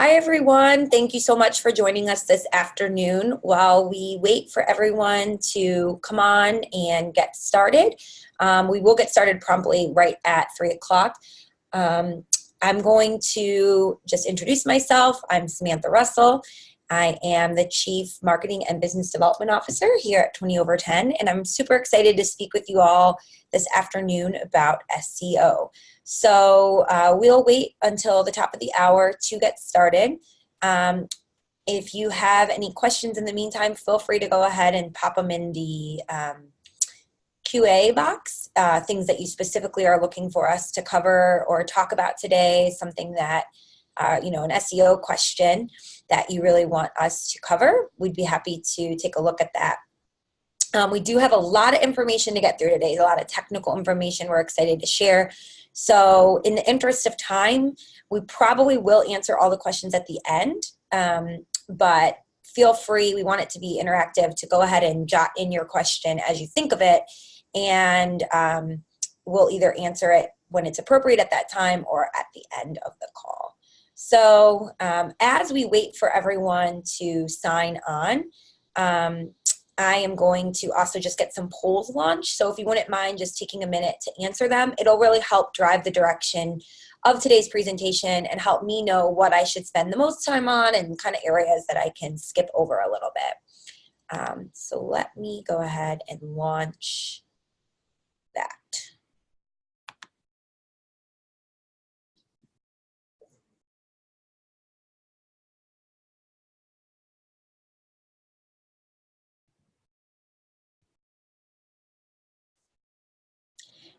Hi, everyone. Thank you so much for joining us this afternoon. While we wait for everyone to come on and get started, we will get started promptly right at 3 o'clock. I'm going to just introduce myself. I'm Samantha Russell. I am the Chief Marketing and Business Development Officer here at 20 over 10, and I'm super excited to speak with you all this afternoon about SEO. So we'll wait until the top of the hour to get started. If you have any questions in the meantime, feel free to go ahead and pop them in the QA box, things that you specifically are looking for us to cover or talk about today, something that, an SEO question that you really want us to cover. We'd be happy to take a look at that. We do have a lot of information to get through today, a lot of technical information we're excited to share. So in the interest of time, we probably will answer all the questions at the end, but feel free, we want it to be interactive, to go ahead and jot in your question as you think of it, and we'll either answer it when it's appropriate at that time or at the end of the call. So as we wait for everyone to sign on, I am going to also just get some polls launched. So if you wouldn't mind just taking a minute to answer them, it'll really help drive the direction of today's presentation and help me know what I should spend the most time on and kind of areas that I can skip over a little bit. So let me go ahead and launch that.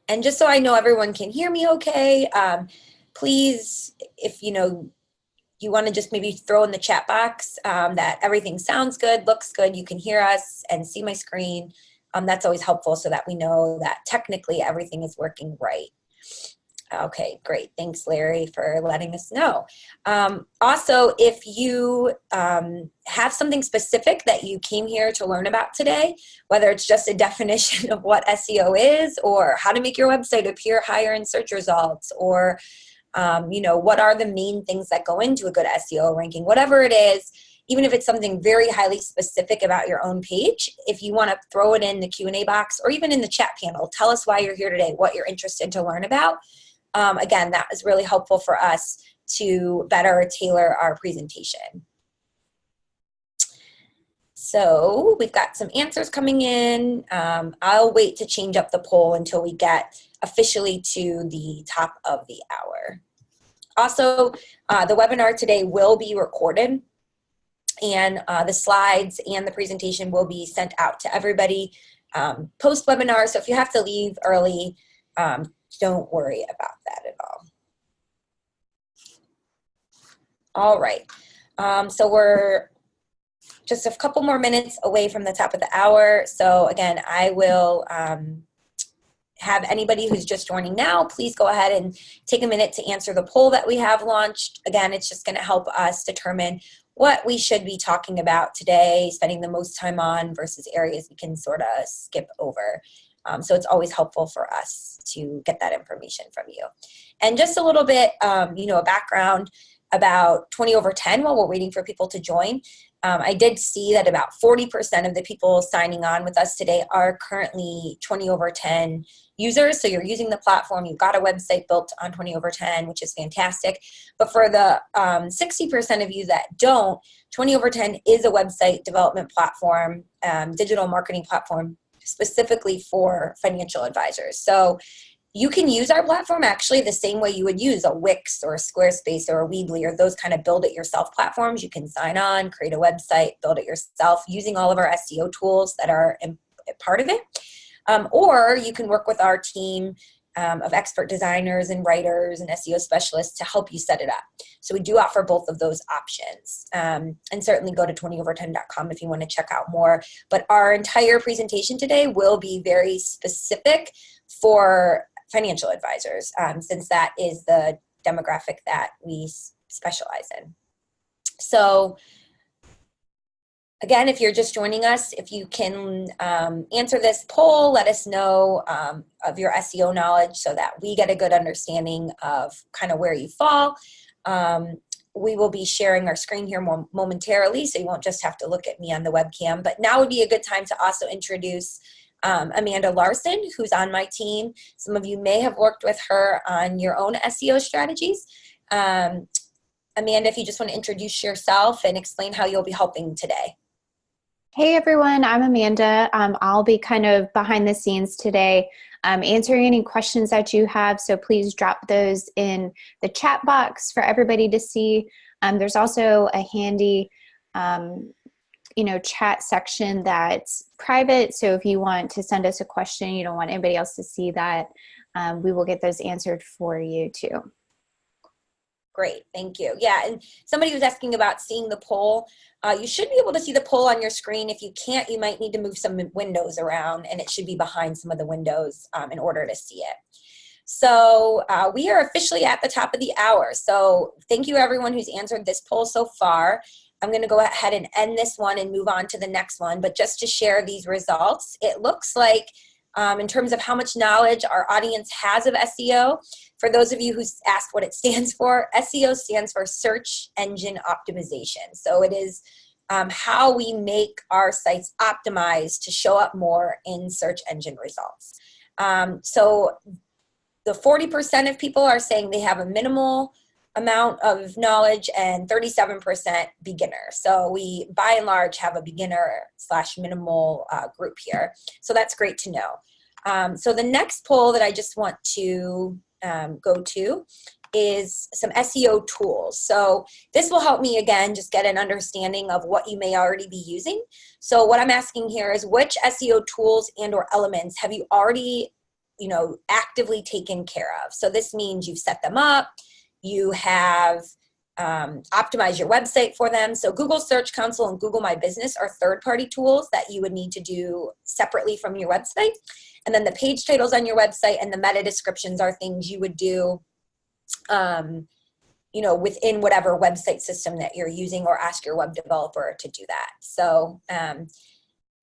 And just so I know everyone can hear me okay, please, if you want to just maybe throw in the chat box that everything sounds good, looks good, you can hear us and see my screen. That's always helpful so that we know that technically everything is working right. Okay, great. Thanks, Larry, for letting us know. Also, if you have something specific that you came here to learn about today, whether it's just a definition of what SEO is or how to make your website appear higher in search results, or what are the main things that go into a good SEO ranking, whatever it is, even if it's something very highly specific about your own page, if you want to throw it in the Q&A box or even in the chat panel, tell us why you're here today, what you're interested to learn about. Again, that is really helpful for us to better tailor our presentation. So we've got some answers coming in. I'll wait to change up the poll until we get officially to the top of the hour. Also, the webinar today will be recorded, and the slides and the presentation will be sent out to everybody post-webinar. So if you have to leave early, don't worry about that at all. All right, so we're just a couple more minutes away from the top of the hour. So again, I will have anybody who's just joining now, please go ahead and take a minute to answer the poll that we have launched. Again, it's just going to help us determine what we should be talking about today, spending the most time on versus areas we can sort of skip over. So it's always helpful for us to get that information from you. And just a little bit, a background about 20 over 10 while we're waiting for people to join. I did see that about 40% of the people signing on with us today are currently 20 over 10 users. So you're using the platform, you've got a website built on 20 over 10, which is fantastic. But for the 60% of you that don't, 20 over 10 is a website development platform, digital marketing platform, specifically for financial advisors. So you can use our platform actually the same way you would use a Wix or a Squarespace or a Weebly or those kind of build-it-yourself platforms. You can sign on, create a website, build it yourself using all of our SEO tools that are part of it. Or you can work with our team of expert designers and writers and SEO specialists to help you set it up. So we do offer both of those options. And certainly go to 20over10.com if you want to check out more. But our entire presentation today will be very specific for financial advisors, since that is the demographic that we specialize in. So again, if you're just joining us, if you can answer this poll, let us know of your SEO knowledge so that we get a good understanding of kind of where you fall. we will be sharing our screen here momentarily, so you won't just have to look at me on the webcam. But now would be a good time to also introduce Amanda Larson, who's on my team. Some of you may have worked with her on your own SEO strategies. Amanda, if you just want to introduce yourself and explain how you'll be helping today. Hey everyone, I'm Amanda. I'll be kind of behind the scenes today, answering any questions that you have, so please drop those in the chat box for everybody to see. There's also a handy chat section that's private, so if you want to send us a question, you don't want anybody else to see that, we will get those answered for you too. Great, thank you. Yeah, and somebody was asking about seeing the poll. You should be able to see the poll on your screen. If you can't, you might need to move some windows around, and it should be behind some of the windows in order to see it. So we are officially at the top of the hour. So thank you everyone who's answered this poll so far. I'm going to go ahead and end this one and move on to the next one. But just to share these results, it looks like in terms of how much knowledge our audience has of SEO, for those of you who asked what it stands for, SEO stands for Search Engine Optimization. So it is how we make our sites optimized to show up more in search engine results. So the 40% of people are saying they have a minimal amount of knowledge and 37% beginner. So we, by and large, have a beginner/minimal group here. So that's great to know. So the next poll that I just want to go to is some SEO tools. So this will help me, again, just get an understanding of what you may already be using. So what I'm asking here is, which SEO tools and or elements have you already, actively taken care of? So this means you've set them up, you have optimized your website for them. So Google Search Console and Google My Business are third-party tools that you would need to do separately from your website. And then the page titles on your website and the meta descriptions are things you would do within whatever website system that you're using, or ask your web developer to do that. So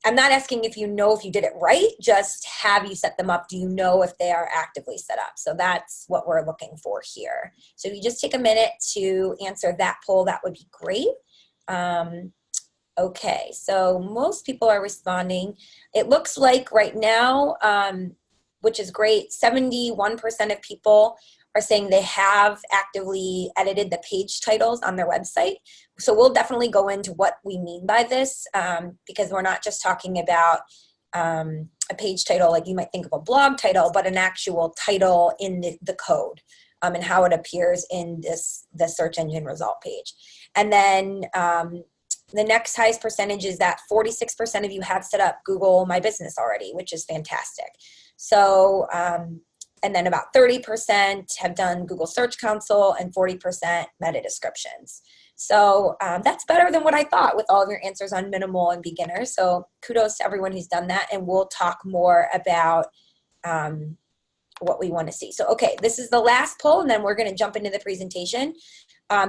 I'm not asking if you did it right, just have you set them up? Do you know if they are actively set up? So that's what we're looking for here. So if you just take a minute to answer that poll, that would be great. Okay, so most people are responding. It looks like right now, which is great, 71% of people are saying they have actively edited the page titles on their website. So we'll definitely go into what we mean by this, because we're not just talking about a page title like you might think of a blog title, but an actual title in the code and how it appears in the search engine result page. And then the next highest percentage is that 46% of you have set up Google My Business already, which is fantastic. So, and then about 30% have done Google Search Console and 40% meta descriptions. So that's better than what I thought with all of your answers on minimal and beginner. So kudos to everyone who's done that, and we'll talk more about what we want to see. So, okay, this is the last poll, and then we're going to jump into the presentation.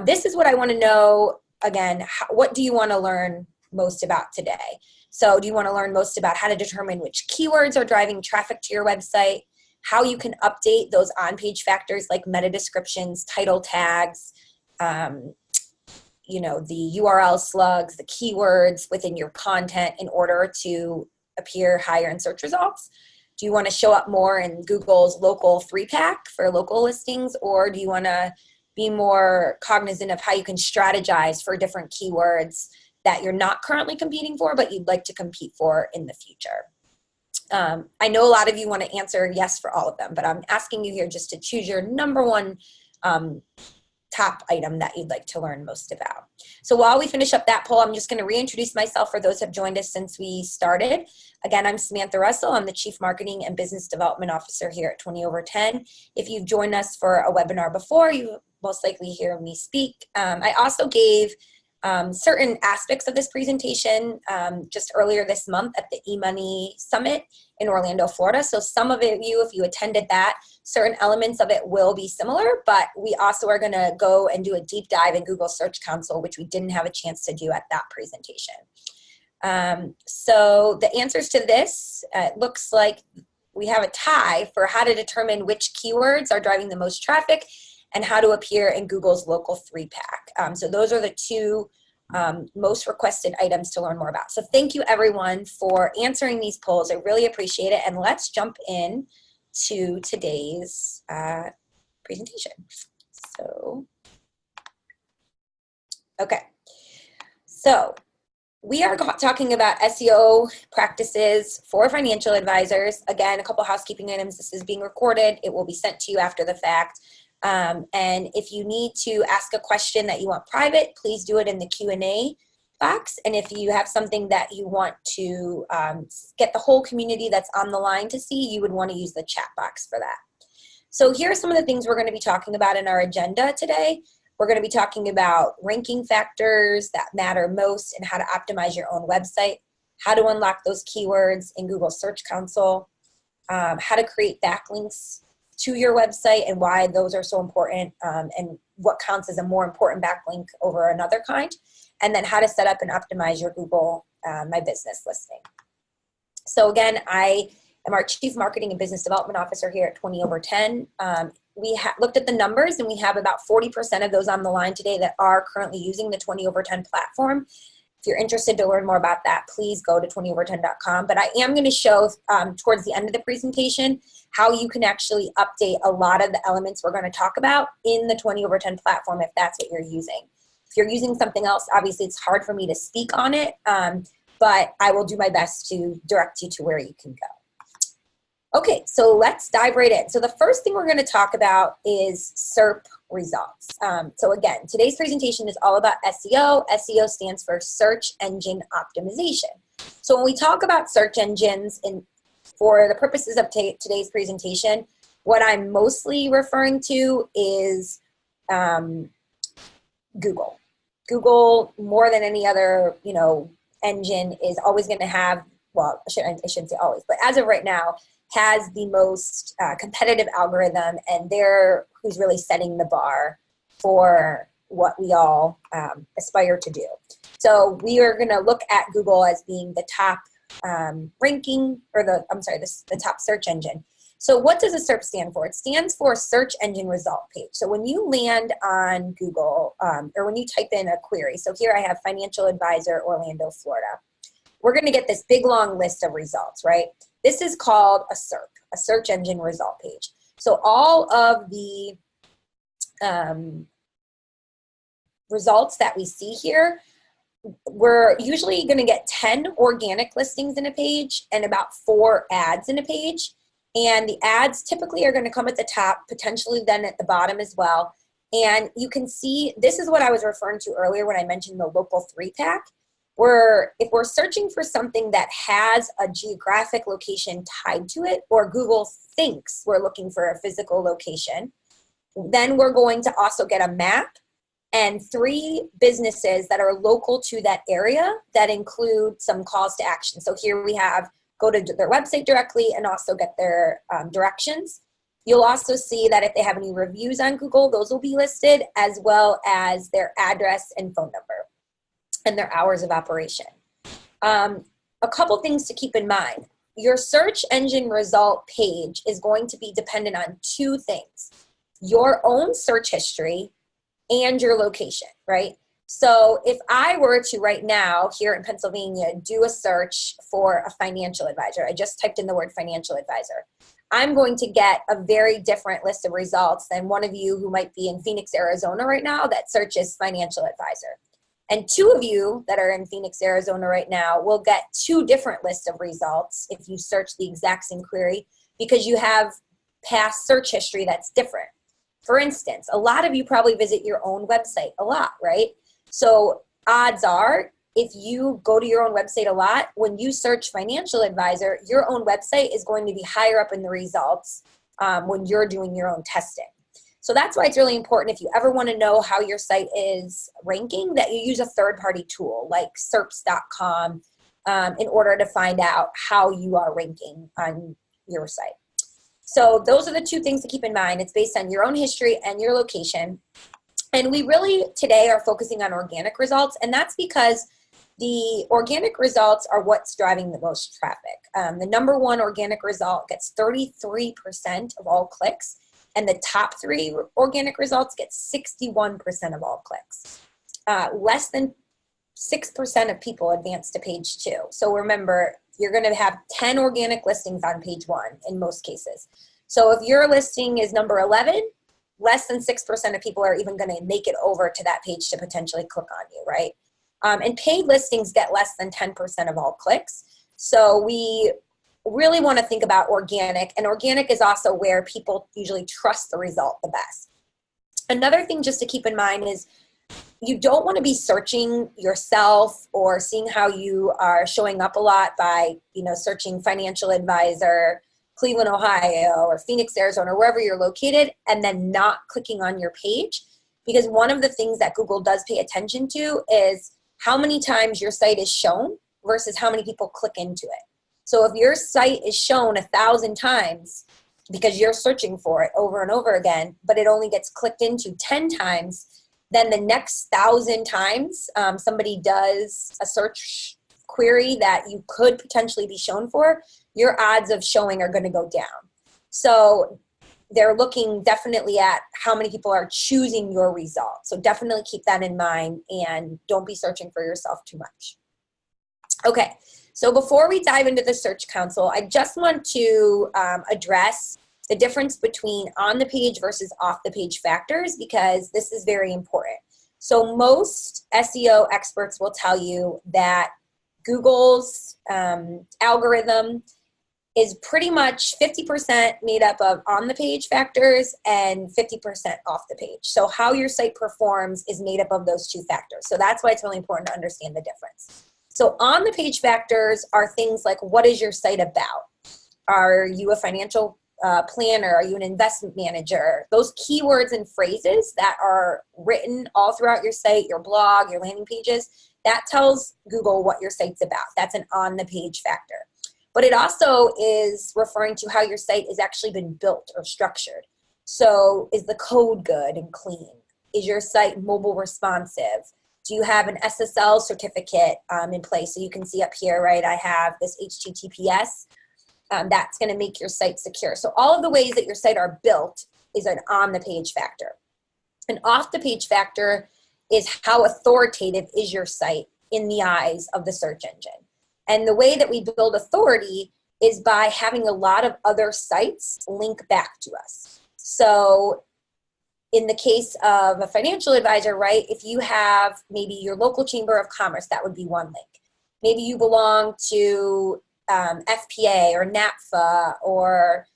This is what I want to know. Again, what do you want to learn most about today? So do you want to learn most about how to determine which keywords are driving traffic to your website, how you can update those on-page factors like meta descriptions, title tags, the URL slugs, the keywords within your content in order to appear higher in search results? Do you want to show up more in Google's local 3-pack for local listings, or do you want to be more cognizant of how you can strategize for different keywords that you're not currently competing for, but you'd like to compete for in the future? I know a lot of you want to answer yes for all of them, but I'm asking you here just to choose your number one top item that you'd like to learn most about. So while we finish up that poll, I'm just going to reintroduce myself for those who have joined us since we started. Again, I'm Samantha Russell. I'm the Chief Marketing and Business Development Officer here at 20 Over 10. If you've joined us for a webinar before, you most likely hear me speak. I also gave certain aspects of this presentation just earlier this month at the eMoney Summit in Orlando, Florida. So some of you, if you attended that, certain elements of it will be similar, but we also are going to go and do a deep dive in Google Search Console, which we didn't have a chance to do at that presentation. So the answers to this, it looks like we have a tie for how to determine which keywords are driving the most traffic and how to appear in Google's local 3-pack. So those are the two most requested items to learn more about. So thank you everyone for answering these polls. I really appreciate it. And let's jump in to today's presentation. So, okay. So we are talking about SEO practices for financial advisors. Again, a couple housekeeping items. This is being recorded. It will be sent to you after the fact. And if you need to ask a question that you want private, please do it in the Q&A box. And if you have something that you want to get the whole community that's on the line to see, you would want to use the chat box for that. So here are some of the things we're going to be talking about in our agenda today. We're going to be talking about ranking factors that matter most and how to optimize your own website, how to unlock those keywords in Google Search Console, how to create backlinks to your website and why those are so important, and what counts as a more important backlink over another kind, and then how to set up and optimize your Google My Business listing. So again, I am our Chief Marketing and Business Development Officer here at 20 over 10. We looked at the numbers, and we have about 40% of those on the line today that are currently using the 20 over 10 platform. If you're interested to learn more about that, please go to 20over10.com. But I am going to show towards the end of the presentation how you can actually update a lot of the elements we're going to talk about in the 20 over 10 platform if that's what you're using. If you're using something else, obviously it's hard for me to speak on it, but I will do my best to direct you to where you can go. Okay, so let's dive right in. So the first thing we're going to talk about is SERP results. So again, today's presentation is all about SEO. SEO stands for Search Engine Optimization. So when we talk about search engines, for the purposes of today's presentation, what I'm mostly referring to is Google. Google, more than any other, engine, is always going to have, well, I shouldn't say always, but as of right now, has the most competitive algorithm, and they're who's really setting the bar for what we all aspire to do. So we are going to look at Google as being the top ranking, or the top search engine. So what does a SERP stand for? It stands for Search Engine Result Page. So when you land on Google, or when you type in a query, so here I have Financial Advisor, Orlando, Florida. We're going to get this big long list of results, right? This is called a SERP, a Search Engine Result Page. So all of the results that we see here, we're usually going to get 10 organic listings in a page and about 4 ads in a page. And the ads typically are going to come at the top, potentially then at the bottom as well. And you can see, this is what I was referring to earlier when I mentioned the local 3-pack. If we're searching for something that has a geographic location tied to it, or Google thinks we're looking for a physical location, then we're going to also get a map and 3 businesses that are local to that area that include some calls to action. So here we have go to their website directly and also get their directions. You'll also see that if they have any reviews on Google, those will be listed, as well as their address and phone number and their hours of operation. A couple things to keep in mind. Your search engine result page is going to be dependent on 2 things: your own search history and your location, right? So if I were to right now here in Pennsylvania do a search for a financial advisor, I just typed in the word financial advisor, I'm going to get a very different list of results than one of you who might be in Phoenix, Arizona right now that searches financial advisor. And 2 of you that are in Phoenix, Arizona right now will get 2 different lists of results if you search the exact same query, because you have past search history that's different. For instance, a lot of you probably visit your own website a lot, right? So odds are, if you go to your own website a lot, when you search financial advisor, your own website is going to be higher up in the results when you're doing your own testing. So that's why it's really important, if you ever want to know how your site is ranking, that you use a third-party tool like SERPs.com in order to find out how you are ranking on your site. So those are the 2 things to keep in mind. It's based on your own history and your location. And we really today are focusing on organic results, and that's because the organic results are what's driving the most traffic. The #1 organic result gets 33% of all clicks, and the top 3 organic results get 61% of all clicks. Less than 6% of people advance to page 2. So remember, you're going to have 10 organic listings on page 1 in most cases. So if your listing is number 11, less than 6% of people are even going to make it over to that page to potentially click on you, right? And paid listings get less than 10% of all clicks. So we really want to think about organic, and organic is also where people usually trust the result the best. Another thing just to keep in mind is you don't want to be searching yourself or seeing how you are showing up a lot by, searching financial advisor, Cleveland, Ohio, or Phoenix, Arizona, or wherever you're located, and then not clicking on your page. Because one of the things that Google does pay attention to is how many times your site is shown versus how many people click into it. So if your site is shown 1,000 times because you're searching for it over and over again, but it only gets clicked into 10 times, then the next 1,000 times somebody does a search query that you could potentially be shown for, your odds of showing are going to go down. So they're looking definitely at how many people are choosing your result. So definitely keep that in mind and don't be searching for yourself too much. Okay, so before we dive into the Search Console, I just want to address the difference between on the page versus off the page factors, because this is very important. So most SEO experts will tell you that Google's algorithm is pretty much 50% made up of on the page factors and 50% off the page. So how your site performs is made up of those 2 factors. So that's why it's really important to understand the difference. So on the page factors are things like, what is your site about? Are you a financial planner? Are you an investment manager? Those keywords and phrases that are written all throughout your site, your blog, your landing pages, that tells Google what your site's about. That's an on the page factor. But it also is referring to how your site has actually been built or structured. So is the code good and clean? Is your site mobile responsive? Do you have an SSL certificate in place? So you can see up here, right, I have this HTTPS. That's going to make your site secure. So all of the ways that your site are built is an on the page factor. An off the page factor is how authoritative is your site in the eyes of the search engine. And the way that we build authority is by having a lot of other sites link back to us. So in the case of a financial advisor, right, if you have maybe your local chamber of commerce, that would be one link. Maybe you belong to FPA or NAPFA or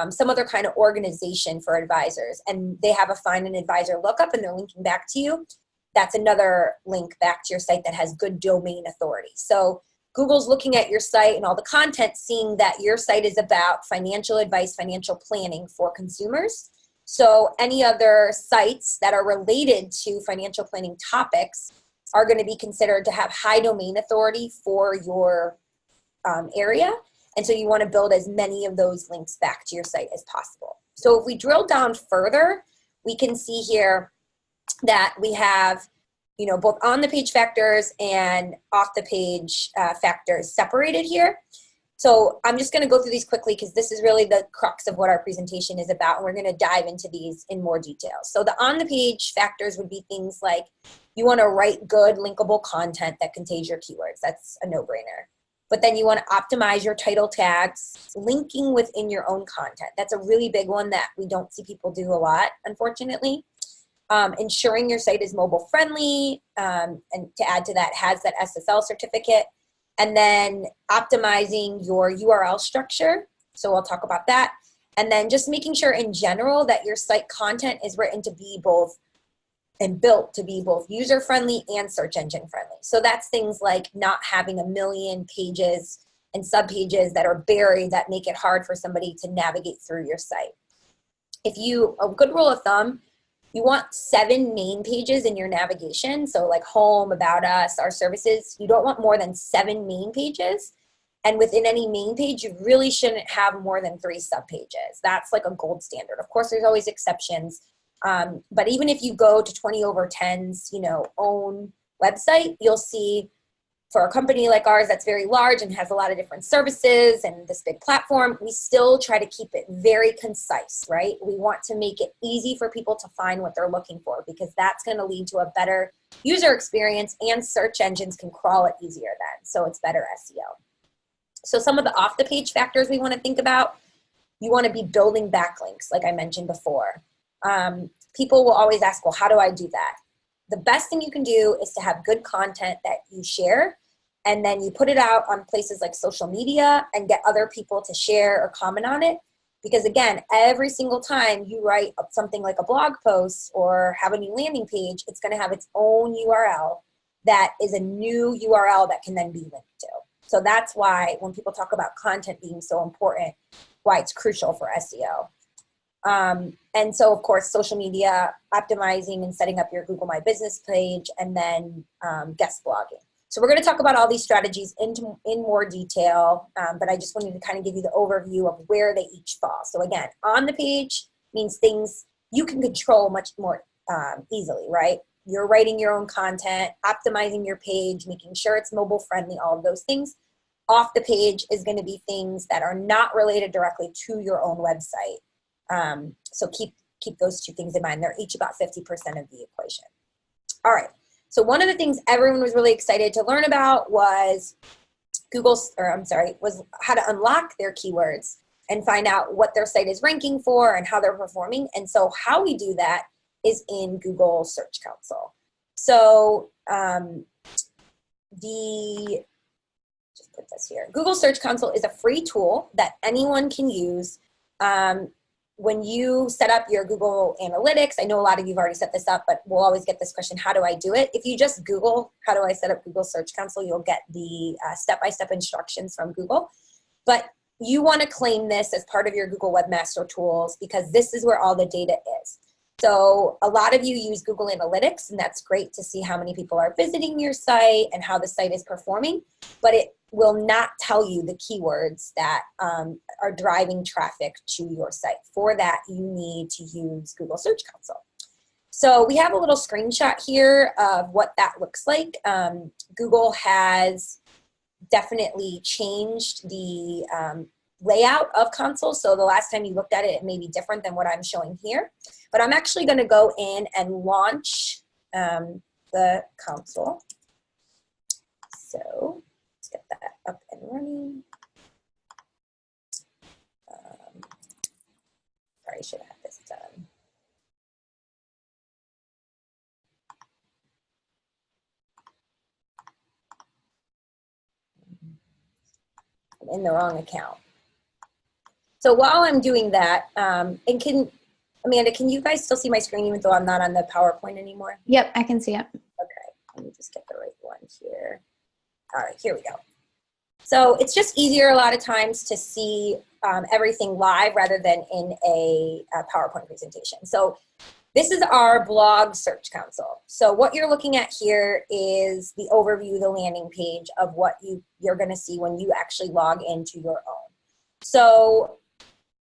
some other kind of organization for advisors, and they have a find an advisor lookup and they're linking back to you. That's another link back to your site that has good domain authority. So Google's looking at your site and all the content, seeing that your site is about financial advice, financial planning for consumers. So any other sites that are related to financial planning topics are going to be considered to have high domain authority for your area. And so you want to build as many of those links back to your site as possible. So if we drill down further, we can see here that we have, both on the page factors and off the page factors separated here. So I'm just going to go through these quickly because this is really the crux of what our presentation is about. And we're going to dive into these in more detail. So the on the page factors would be things like you want to write good linkable content that contains your keywords. That's a no-brainer. But then you want to optimize your title tags, linking within your own content. That's a really big one that we don't see people do a lot, unfortunately. Ensuring your site is mobile friendly, and to add to that, has that SSL certificate. And then optimizing your URL structure. So I'll talk about that. And then just making sure in general that your site content is written to be both and built to be both user-friendly and search engine friendly. So that's things like not having a million pages and subpages that are buried that make it hard for somebody to navigate through your site. A good rule of thumb, you want 7 main pages in your navigation. So like home, about us, our services. You don't want more than 7 main pages. And within any main page, you really shouldn't have more than 3 subpages. That's like a gold standard. Of course, there's always exceptions. But even if you go to 20 over 10's, own website, you'll see for a company like ours that's very large and has a lot of different services and this big platform, we still try to keep it very concise, right? We want to make it easy for people to find what they're looking for, because that's going to lead to a better user experience, and search engines can crawl it easier then. So it's better SEO. So some of the off the page factors we want to think about: you want to be building backlinks, like I mentioned before. People will always ask, well, how do I do that? The best thing you can do is to have good content that you share, and then you put it out on places like social media and get other people to share or comment on it. Because again, every single time you write something like a blog post or have a new landing page, it's going to have its own URL that is a new URL that can then be linked to. So that's why when people talk about content being so important, why it's crucial for SEO. And so, of course, social media, optimizing and setting up your Google My Business page, and then guest blogging. So we're going to talk about all these strategies in more detail, but I just wanted to kind of give you the overview of where they each fall. So again, on the page means things you can control much more easily, right? You're writing your own content, optimizing your page, making sure it's mobile friendly, all of those things. Off the page is going to be things that are not related directly to your own website. So keep those two things in mind. They're each about 50% of the equation. All right. So one of the things everyone was really excited to learn about was was how to unlock their keywords and find out what their site is ranking for and how they're performing. And so how we do that is in Google Search Console. So just put this here. Google Search Console is a free tool that anyone can use. When you set up your Google Analytics, I know a lot of you have already set this up, but we'll always get this question, how do I do it? If you just Google, how do I set up Google Search Console, you'll get the step-by-step instructions from Google. But you want to claim this as part of your Google Webmaster Tools, because this is where all the data is. So a lot of you use Google Analytics, and that's great to see how many people are visiting your site and how the site is performing, but it will not tell you the keywords that are driving traffic to your site. For that, you need to use Google Search Console. So we have a little screenshot here of what that looks like. Google has definitely changed the layout of console. So the last time you looked at it, it may be different than what I'm showing here. But I'm actually going to go in and launch the console. So let's get that up and running. Sorry, I should have this done. I'm in the wrong account. So while I'm doing that, Amanda, can you guys still see my screen even though I'm not on the PowerPoint anymore? Yep, I can see it. Okay, let me just get the right one here. All right, here we go. So it's just easier a lot of times to see everything live rather than in a PowerPoint presentation. So this is our blog search console. So what you're looking at here is the overview, the landing page of what you're going to see when you actually log into your own. So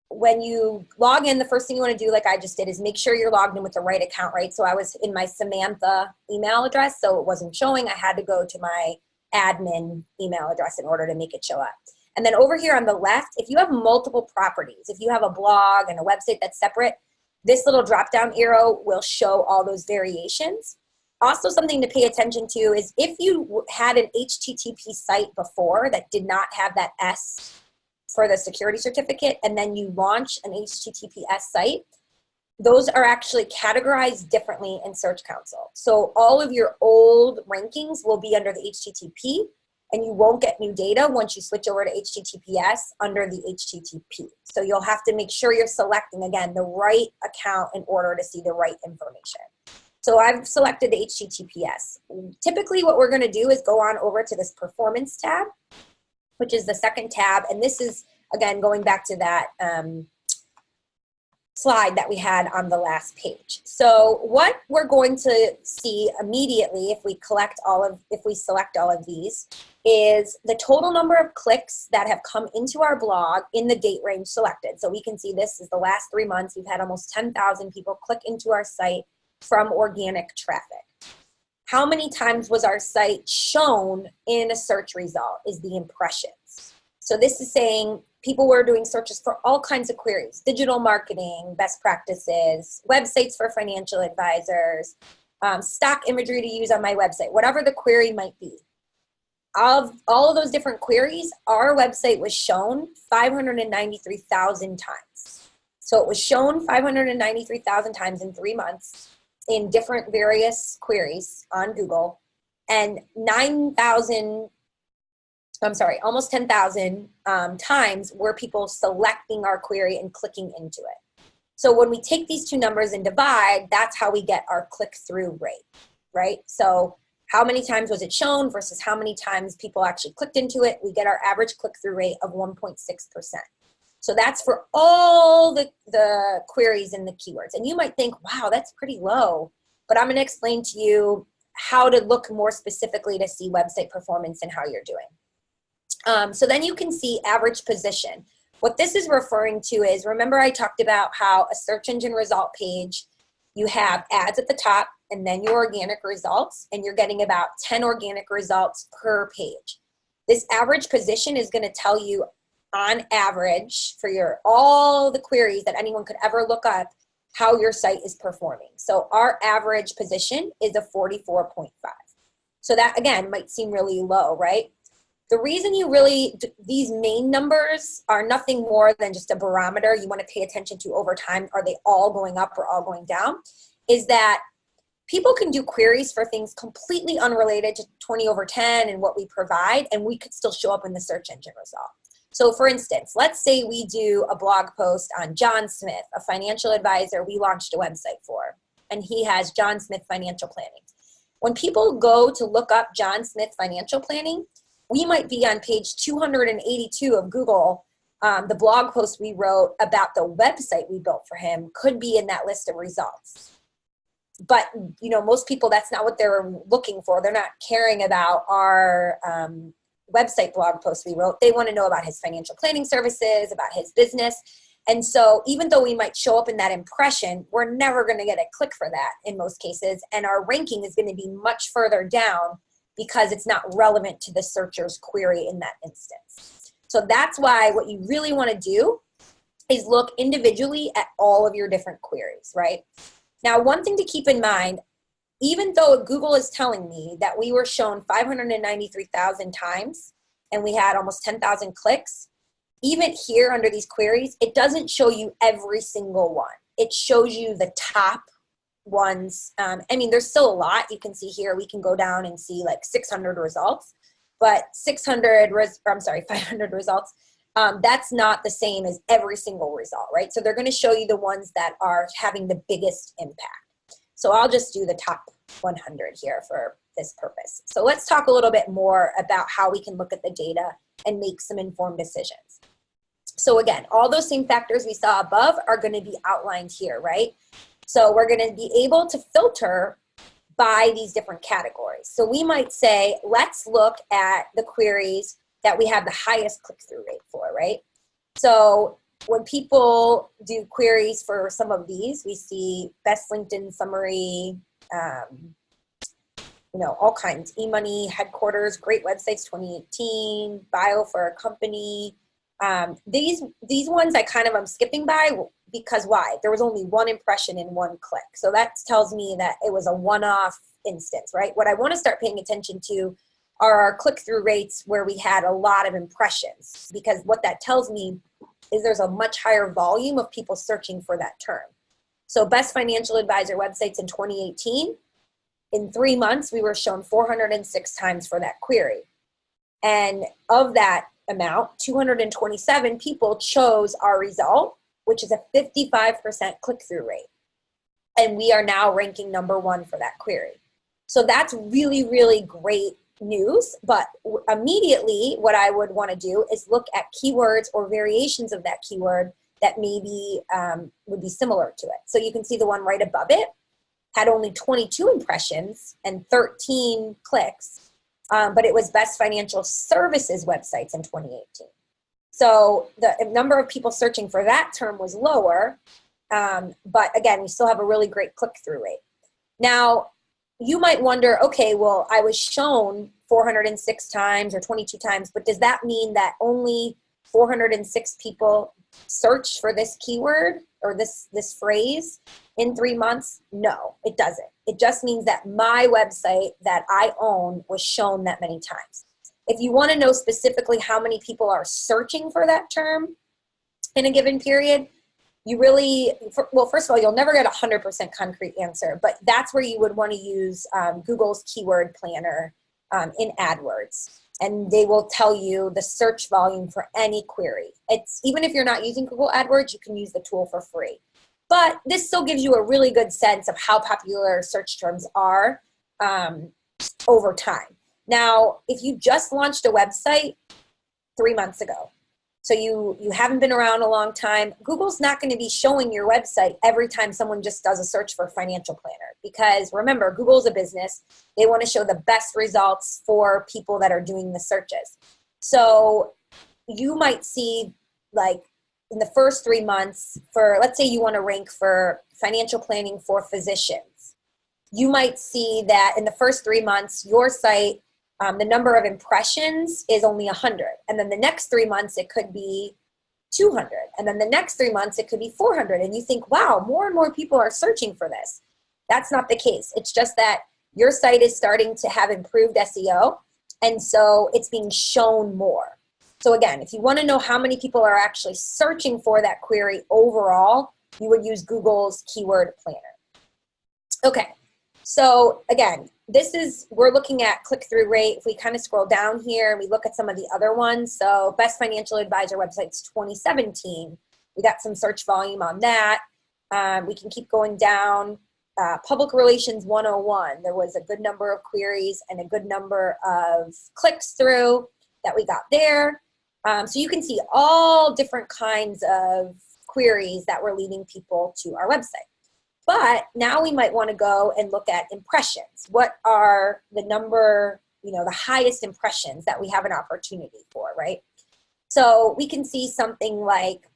when you log in, the first thing you want to do, like I just did, is make sure you're logged in with the right account, right? So I was in my Samantha email address, so it wasn't showing. I had to go to my admin email address in order to make it show up. And then over here on the left, if you have multiple properties, if you have a blog and a website that's separate, this little drop-down arrow will show all those variations. Also, something to pay attention to is if you had an HTTP site before that did not have that S for the security certificate, and then you launch an HTTPS site, those are actually categorized differently in Search Console. So all of your old rankings will be under the HTTP, and you won't get new data once you switch over to HTTPS under the HTTP. So you'll have to make sure you're selecting, again, the right account in order to see the right information. So I've selected the HTTPS. Typically what we're gonna do is go on over to this Performance tab, which is the second tab. And this is, again, going back to that slide that we had on the last page. So what we're going to see immediately if we select all of these is the total number of clicks that have come into our blog in the date range selected. So we can see this is the last 3 months. We've had almost 10,000 people click into our site from organic traffic. how many times was our site shown in a search result is the impressions. So this is saying people were doing searches for all kinds of queries: digital marketing, best practices, websites for financial advisors, stock imagery to use on my website, whatever the query might be. Of all of those different queries, our website was shown 593,000 times. So it was shown 593,000 times in 3 months in different various queries on Google, and almost 10,000 times were people selecting our query and clicking into it. So when we take these two numbers and divide, that's how we get our click-through rate, right? So how many times was it shown versus how many times people actually clicked into it, we get our average click-through rate of 1.6%. So that's for all the queries and the keywords. And you might think, wow, that's pretty low. But I'm going to explain to you how to look more specifically to see website performance and how you're doing. So then you can see average position. What this is referring to is, remember I talked about how a search engine result page, you have ads at the top and then your organic results, and you're getting about 10 organic results per page. This average position is going to tell you on average for all the queries that anyone could ever look up, how your site is performing. So our average position is a 44.5. So that, again, might seem really low, right? The reason these main numbers are nothing more than just a barometer you want to pay attention to over time, are they all going up or all going down, is that people can do queries for things completely unrelated to 20 over 10 and what we provide, and we could still show up in the search engine result. So for instance, let's say we do a blog post on John Smith, a financial advisor we launched a website for, and he has John Smith Financial Planning. When people go to look up John Smith Financial Planning, we might be on page 282 of Google. The blog post we wrote about the website we built for him could be in that list of results. But most people, that's not what they're looking for. They're not caring about our website blog post we wrote. They want to know about his financial planning services, about his business. And so even though we might show up in that impression, we're never going to get a click for that in most cases. And our ranking is going to be much further down because it's not relevant to the searcher's query in that instance. So that's why what you really want to do is look individually at all of your different queries, right? Now, one thing to keep in mind, even though Google is telling me that we were shown 593,000 times and we had almost 10,000 clicks, even here under these queries, it doesn't show you every single one. It shows you the top ones. There's still a lot. You can see here, we can go down and see like 600 results, but 500 results, that's not the same as every single result, right? So they're going to show you the ones that are having the biggest impact. So I'll just do the top 100 here for this purpose. So let's talk a little bit more about how we can look at the data and make some informed decisions. So again, all those same factors we saw above are going to be outlined here, right? So we're going to be able to filter by these different categories. So we might say, let's look at the queries that we have the highest click-through rate for, right? So when people do queries for some of these, we see best LinkedIn summary, all kinds, eMoney, headquarters, great websites 2018, bio for a company. These ones I'm skipping by because why? There was only one impression in one click. So that tells me that it was a one-off instance, right? What I want to start paying attention to are our click-through rates where we had a lot of impressions, because what that tells me is there's a much higher volume of people searching for that term. So best financial advisor websites in 2018, in 3 months, we were shown 406 times for that query. And of that amount, 227 people chose our result, which is a 55% click-through rate. And we are now ranking #1 for that query. So that's really, really great news. But immediately what I would want to do is look at keywords or variations of that keyword that maybe would be similar to it. So you can see the one right above it had only 22 impressions and 13 clicks, but it was best financial services websites in 2018. So the number of people searching for that term was lower, but again, we still have a really great click-through rate. Now, you might wonder, okay, well, I was shown 406 times or 22 times, but does that mean that only 406 people searched for this keyword or this phrase in 3 months? No, it doesn't. It just means that my website that I own was shown that many times. If you want to know specifically how many people are searching for that term in a given period, you really, well, first of all, you'll never get a 100% concrete answer, but that's where you would want to use Google's keyword planner in AdWords. And they will tell you the search volume for any query. It's, even if you're not using Google AdWords, you can use the tool for free. But this still gives you a really good sense of how popular search terms are over time. Now, if you just launched a website 3 months ago, so you haven't been around a long time, Google's not going to be showing your website every time someone just does a search for financial planner. Because remember, Google's a business. They want to show the best results for people that are doing the searches. So you might see, like, in the first 3 months, for, let's say you want to rank for financial planning for physicians. You might see that in the first 3 months, your site, the number of impressions is only 100. And then the next 3 months, it could be 200. And then the next 3 months, it could be 400. And you think, wow, more and more people are searching for this. That's not the case. It's just that your site is starting to have improved SEO. And so it's being shown more. So again, if you want to know how many people are actually searching for that query overall, you would use Google's keyword planner. Okay. So again, we're looking at click-through rate. If we kind of scroll down here and we look at some of the other ones, so best financial advisor websites 2017, we got some search volume on that. We can keep going down. Public relations 101, there was a good number of queries and a good number of clicks through that we got there. So you can see all different kinds of queries that were leading people to our website. But now we might want to go and look at impressions. What are the number, the highest impressions that we have an opportunity for, right? So we can see something like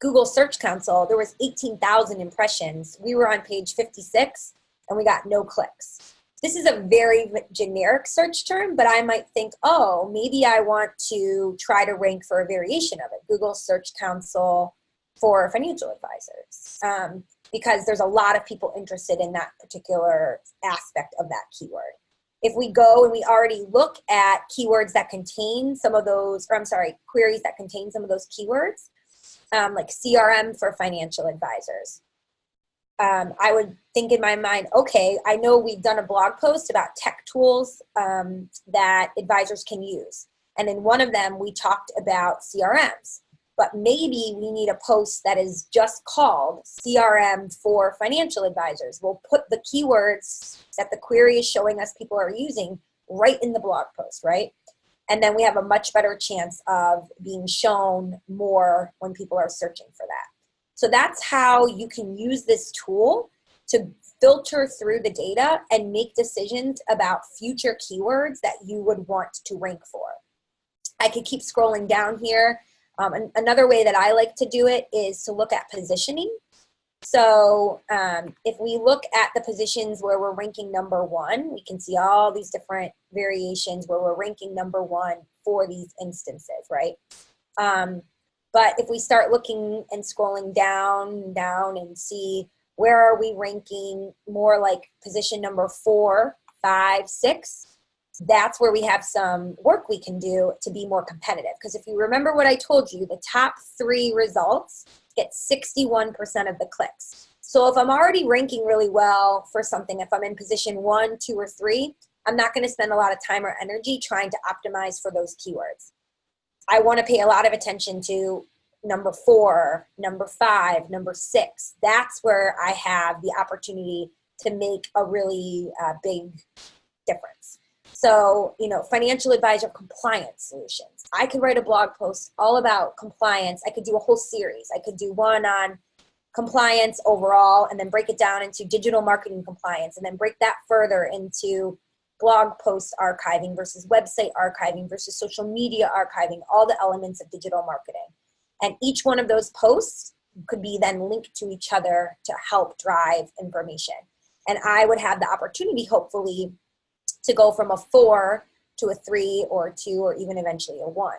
Google Search Console, there was 18,000 impressions. We were on page 56 and we got no clicks. This is a very generic search term, but I might think, oh, maybe I want to try to rank for a variation of it. Google Search Console for financial advisors. Because there's a lot of people interested in that particular aspect of that keyword. If we go and we already look at keywords that contain some of those, queries that contain some of those keywords, like CRM for financial advisors, I would think in my mind, okay, I know we've done a blog post about tech tools that advisors can use. And in one of them, we talked about CRMs. But maybe we need a post that is just called CRM for financial advisors. We'll put the keywords that the query is showing us people are using right in the blog post, right? And then we have a much better chance of being shown more when people are searching for that. So that's how you can use this tool to filter through the data and make decisions about future keywords that you would want to rank for. I could keep scrolling down here. Another way that I like to do it is to look at positioning. So if we look at the positions where we're ranking number 1, we can see all these different variations where we're ranking number 1 for these instances, right? But if we start looking and scrolling down and see where are we ranking more like position number 4, 5, 6, that's where we have some work we can do to be more competitive. Because if you remember what I told you, the top 3 results get 61% of the clicks. So if I'm already ranking really well for something, if I'm in position 1, 2, or 3, I'm not going to spend a lot of time or energy trying to optimize for those keywords. I want to pay a lot of attention to number 4, number 5, number 6. That's where I have the opportunity to make a really big difference. So, financial advisor compliance solutions. I could write a blog post all about compliance. I could do a whole series. I could do one on compliance overall and then break it down into digital marketing compliance and then break that further into blog post archiving versus website archiving versus social media archiving, all the elements of digital marketing. And each one of those posts could be then linked to each other to help drive information. And I would have the opportunity, hopefully, to go from a 4 to a 3 or a 2 or even eventually a 1.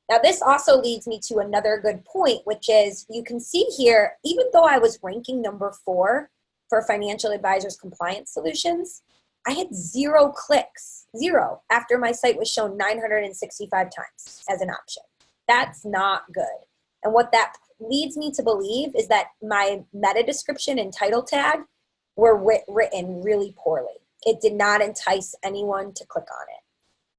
Now, this also leads me to another good point, which is you can see here, even though I was ranking number 4 for financial advisors compliance solutions, I had 0 clicks, 0, after my site was shown 965 times as an option. That's not good. And what that leads me to believe is that my meta description and title tag were written really poorly. It did not entice anyone to click on it.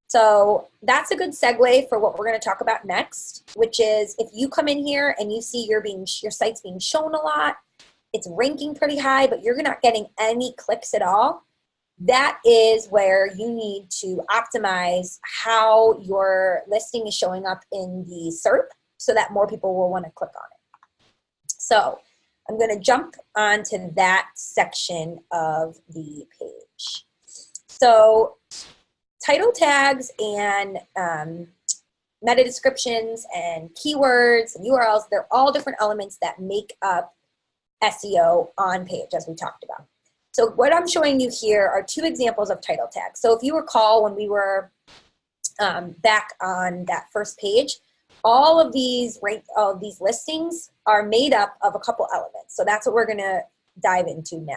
So that's a good segue for what we're going to talk about next, which is if you come in here and you see your site's being shown a lot, it's ranking pretty high, but you're not getting any clicks at all, that is where you need to optimize how your listing is showing up in the SERP so that more people will want to click on it. So I'm going to jump onto that section of the page. So title tags and meta descriptions and keywords and URLs, they're all different elements that make up SEO on page, as we talked about. So what I'm showing you here are 2 examples of title tags. So if you recall when we were back on that first page, all of these listings are made up of a couple elements. So that's what we're going to dive into now.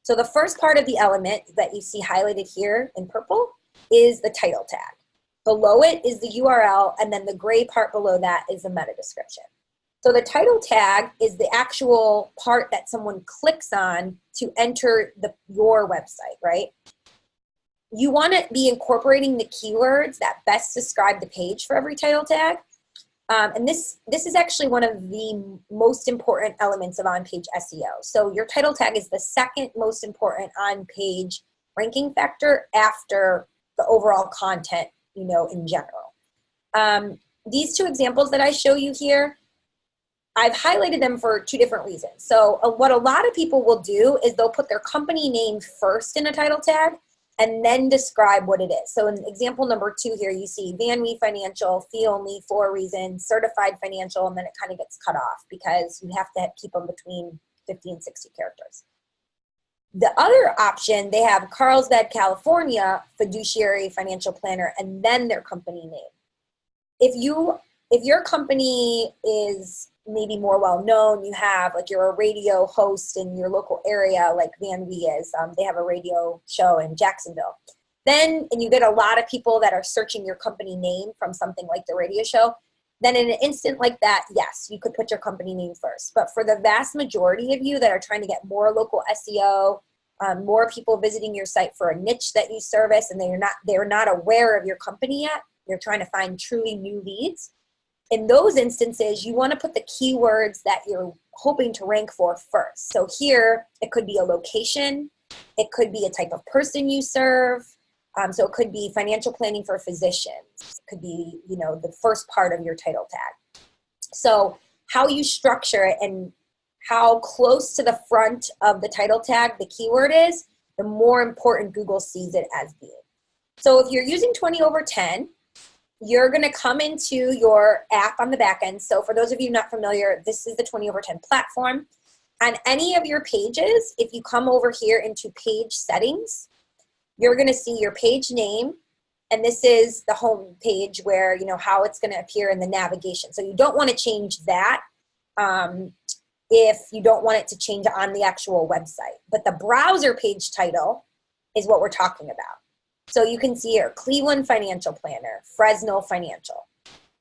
So the first part of the element that you see highlighted here in purple is the title tag. Below it is the URL, and then the gray part below that is the meta description. So the title tag is the actual part that someone clicks on to enter your website, right? You want to be incorporating the keywords that best describe the page for every title tag. And this is actually one of the most important elements of on-page SEO. So your title tag is the second most important on-page ranking factor after the overall content, in general. These 2 examples that I show you here, I've highlighted them for 2 different reasons. So what a lot of people will do is they'll put their company name first in a title tag and then describe what it is. So in example number 2 here, you see Van Wee Financial, fee only, 4 reasons, certified financial, and then it kind of gets cut off because you have to keep them between 50 and 60 characters. The other option, they have Carlsbad, California, fiduciary financial planner, and then their company name. If your company is maybe more well-known, you have, like, you're a radio host in your local area, like Van Wee is, they have a radio show in Jacksonville. And you get a lot of people that are searching your company name from something like the radio show, then in an instant like that, yes, you could put your company name first. But for the vast majority of you that are trying to get more local SEO, more people visiting your site for a niche that you service, and they're not aware of your company yet, you're trying to find truly new leads, in those instances, you want to put the keywords that you're hoping to rank for first. So here, it could be a location. It could be a type of person you serve. So it could be financial planning for physicians. It could be, the first part of your title tag. So how you structure it and how close to the front of the title tag the keyword is, the more important Google sees it as being. So if you're using 20/10, you're going to come into your app on the back end. So for those of you not familiar, this is the 20/10 platform. On any of your pages, if you come over here into page settings, you're going to see your page name. And this is the home page where, how it's going to appear in the navigation. So you don't want to change that if you don't want it to change on the actual website. But the browser page title is what we're talking about. So you can see here, Cleveland Financial Planner, Fresno Financial.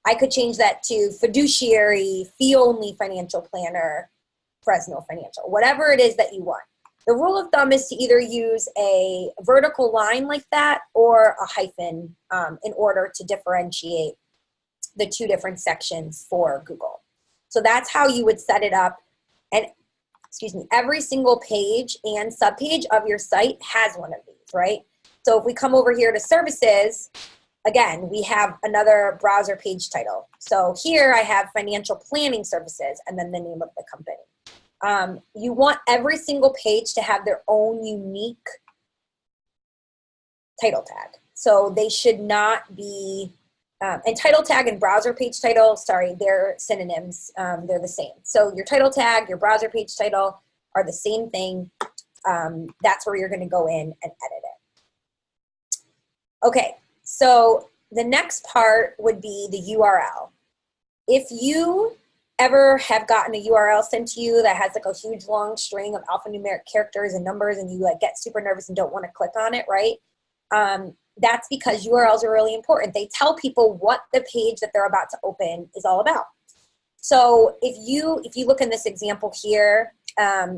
I could change that to fiduciary, fee-only financial planner, Fresno Financial, whatever it is that you want. The rule of thumb is to either use a vertical line like that or a hyphen in order to differentiate the 2 different sections for Google. So that's how you would set it up. And every single page and subpage of your site has one of these, right? So if we come over here to services, again, we have another browser page title. So here I have financial planning services and then the name of the company. You want every single page to have their own unique title tag. So they should not be, and title tag and browser page title, sorry, they're synonyms. They're the same. So your title tag, your browser page title are the same thing. that's where you're going to go in and edit it. Okay, so the next part would be the URL. If you ever have gotten a URL sent to you that has like a huge long string of alphanumeric characters and numbers, and you like get super nervous and don't want to click on it, right? That's because URLs are really important. They tell people what the page that they're about to open is all about. So if you look in this example here,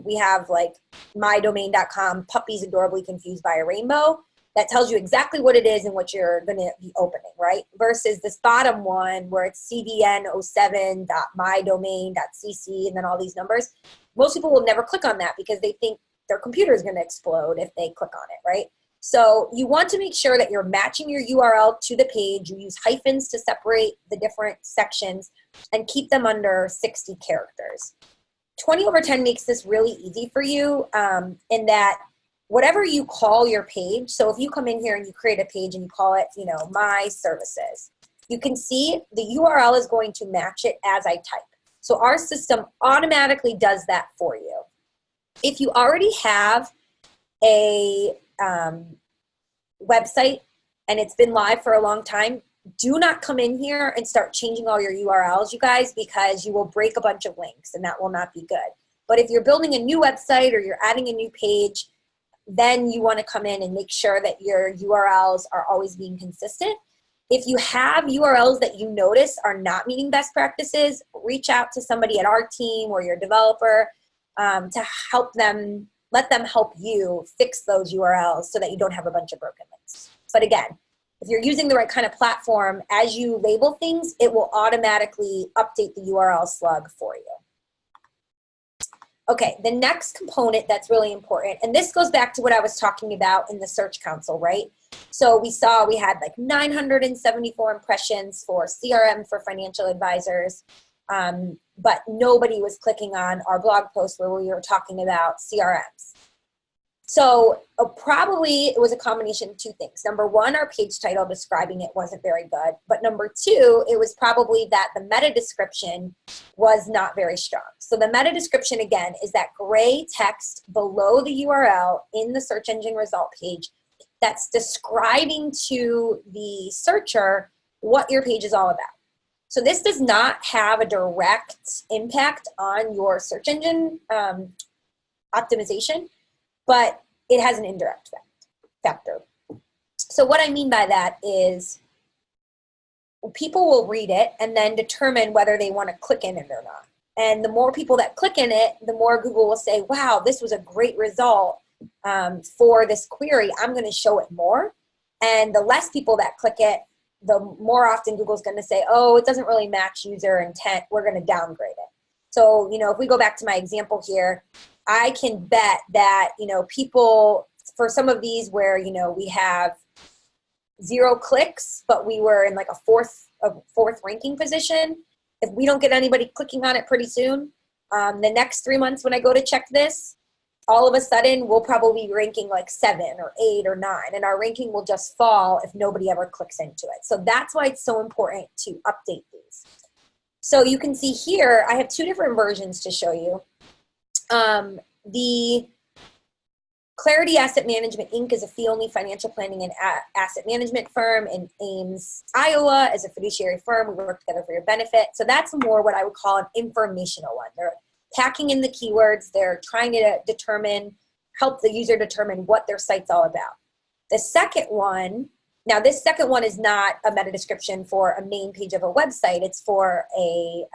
we have like mydomain.com, puppies adorably confused by a rainbow. That tells you exactly what it is and what you're going to be opening, right? Versus this bottom one where it's cdn07.mydomain.cc and then all these numbers. Most people will never click on that because they think their computer is going to explode if they click on it, right? So you want to make sure that you're matching your URL to the page. You use hyphens to separate the different sections and keep them under 60 characters. 20/10 makes this really easy for you in that whatever you call your page, so if you come in here and you create a page and you call it, my services, you can see the URL is going to match it as I type. So our system automatically does that for you. If you already have a website and it's been live for a long time, do not come in here and start changing all your URLs, you guys, because you will break a bunch of links and that will not be good. But if you're building a new website or you're adding a new page, then you want to come in and make sure that your URLs are always being consistent. If you have URLs that you notice are not meeting best practices, reach out to somebody at our team or your developer to help them, let them help you fix those URLs so that you don't have a bunch of broken links. But again, if you're using the right kind of platform, as you label things, it will automatically update the URL slug for you. Okay, the next component that's really important, and this goes back to what I was talking about in the Search Console, right? So we saw we had like 974 impressions for CRM for financial advisors, but nobody was clicking on our blog post where we were talking about CRMs. So probably it was a combination of two things. Number one, our page title describing it wasn't very good. But number two, it was probably that the meta description was not very strong. So the meta description, again, is that gray text below the URL in the search engine result page that's describing to the searcher what your page is all about. So this does not have a direct impact on your search engine optimization, but it has an indirect factor. So what I mean by that is people will read it and then determine whether they want to click in it or not. And the more people that click in it, the more Google will say, wow, this was a great result for this query. I'm going to show it more. And the less people that click it, the more often Google's going to say, oh, it doesn't really match user intent. We're going to downgrade it. So, if we go back to my example here, I can bet that, people, for some of these where, we have 0 clicks, but we were in like a fourth ranking position, if we don't get anybody clicking on it pretty soon, the next 3 months when I go to check this, all of a sudden we'll probably be ranking like 7 or 8 or 9, and our ranking will just fall if nobody ever clicks into it. So that's why it's so important to update these. So you can see here, I have 2 different versions to show you. The Clarity Asset Management, Inc. is a fee-only financial planning and asset management firm in Ames, Iowa, as a fiduciary firm. We work together for your benefit. So that's more what I would call an informational one. They're packing in the keywords. They're trying to help the user determine what their site's all about. The second one, now this second one is not a meta description for a main page of a website. It's for a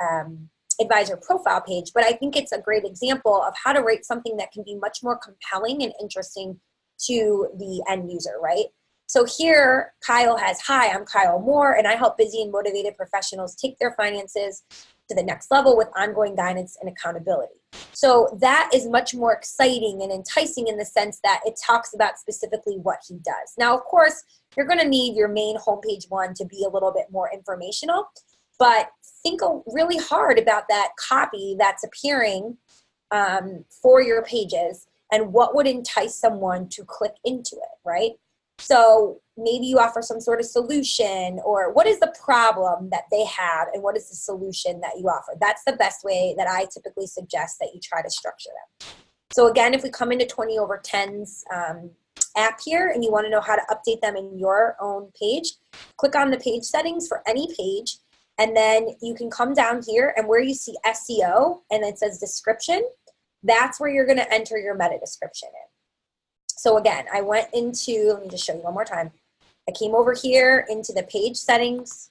advisor profile page, but I think it's a great example of how to write something that can be much more compelling and interesting to the end user, right? So here, Kyle has, hi, I'm Kyle Moore, and I help busy and motivated professionals take their finances to the next level with ongoing guidance and accountability. So that is much more exciting and enticing in the sense that it talks about specifically what he does. Now, of course, you're going to need your main homepage one to be a little bit more informational, but think really hard about that copy that's appearing for your pages and what would entice someone to click into it, right? So maybe you offer some sort of solution, or what is the problem that they have and what is the solution that you offer? That's the best way that I typically suggest that you try to structure them. So again, if we come into 20 over 10's app here and you want to know how to update them in your own page, click on the page settings for any page, and then you can come down here and where you see SEO and it says description, that's where you're going to enter your meta description in. So again, I went into, let me just show you one more time. I came over here into the page settings,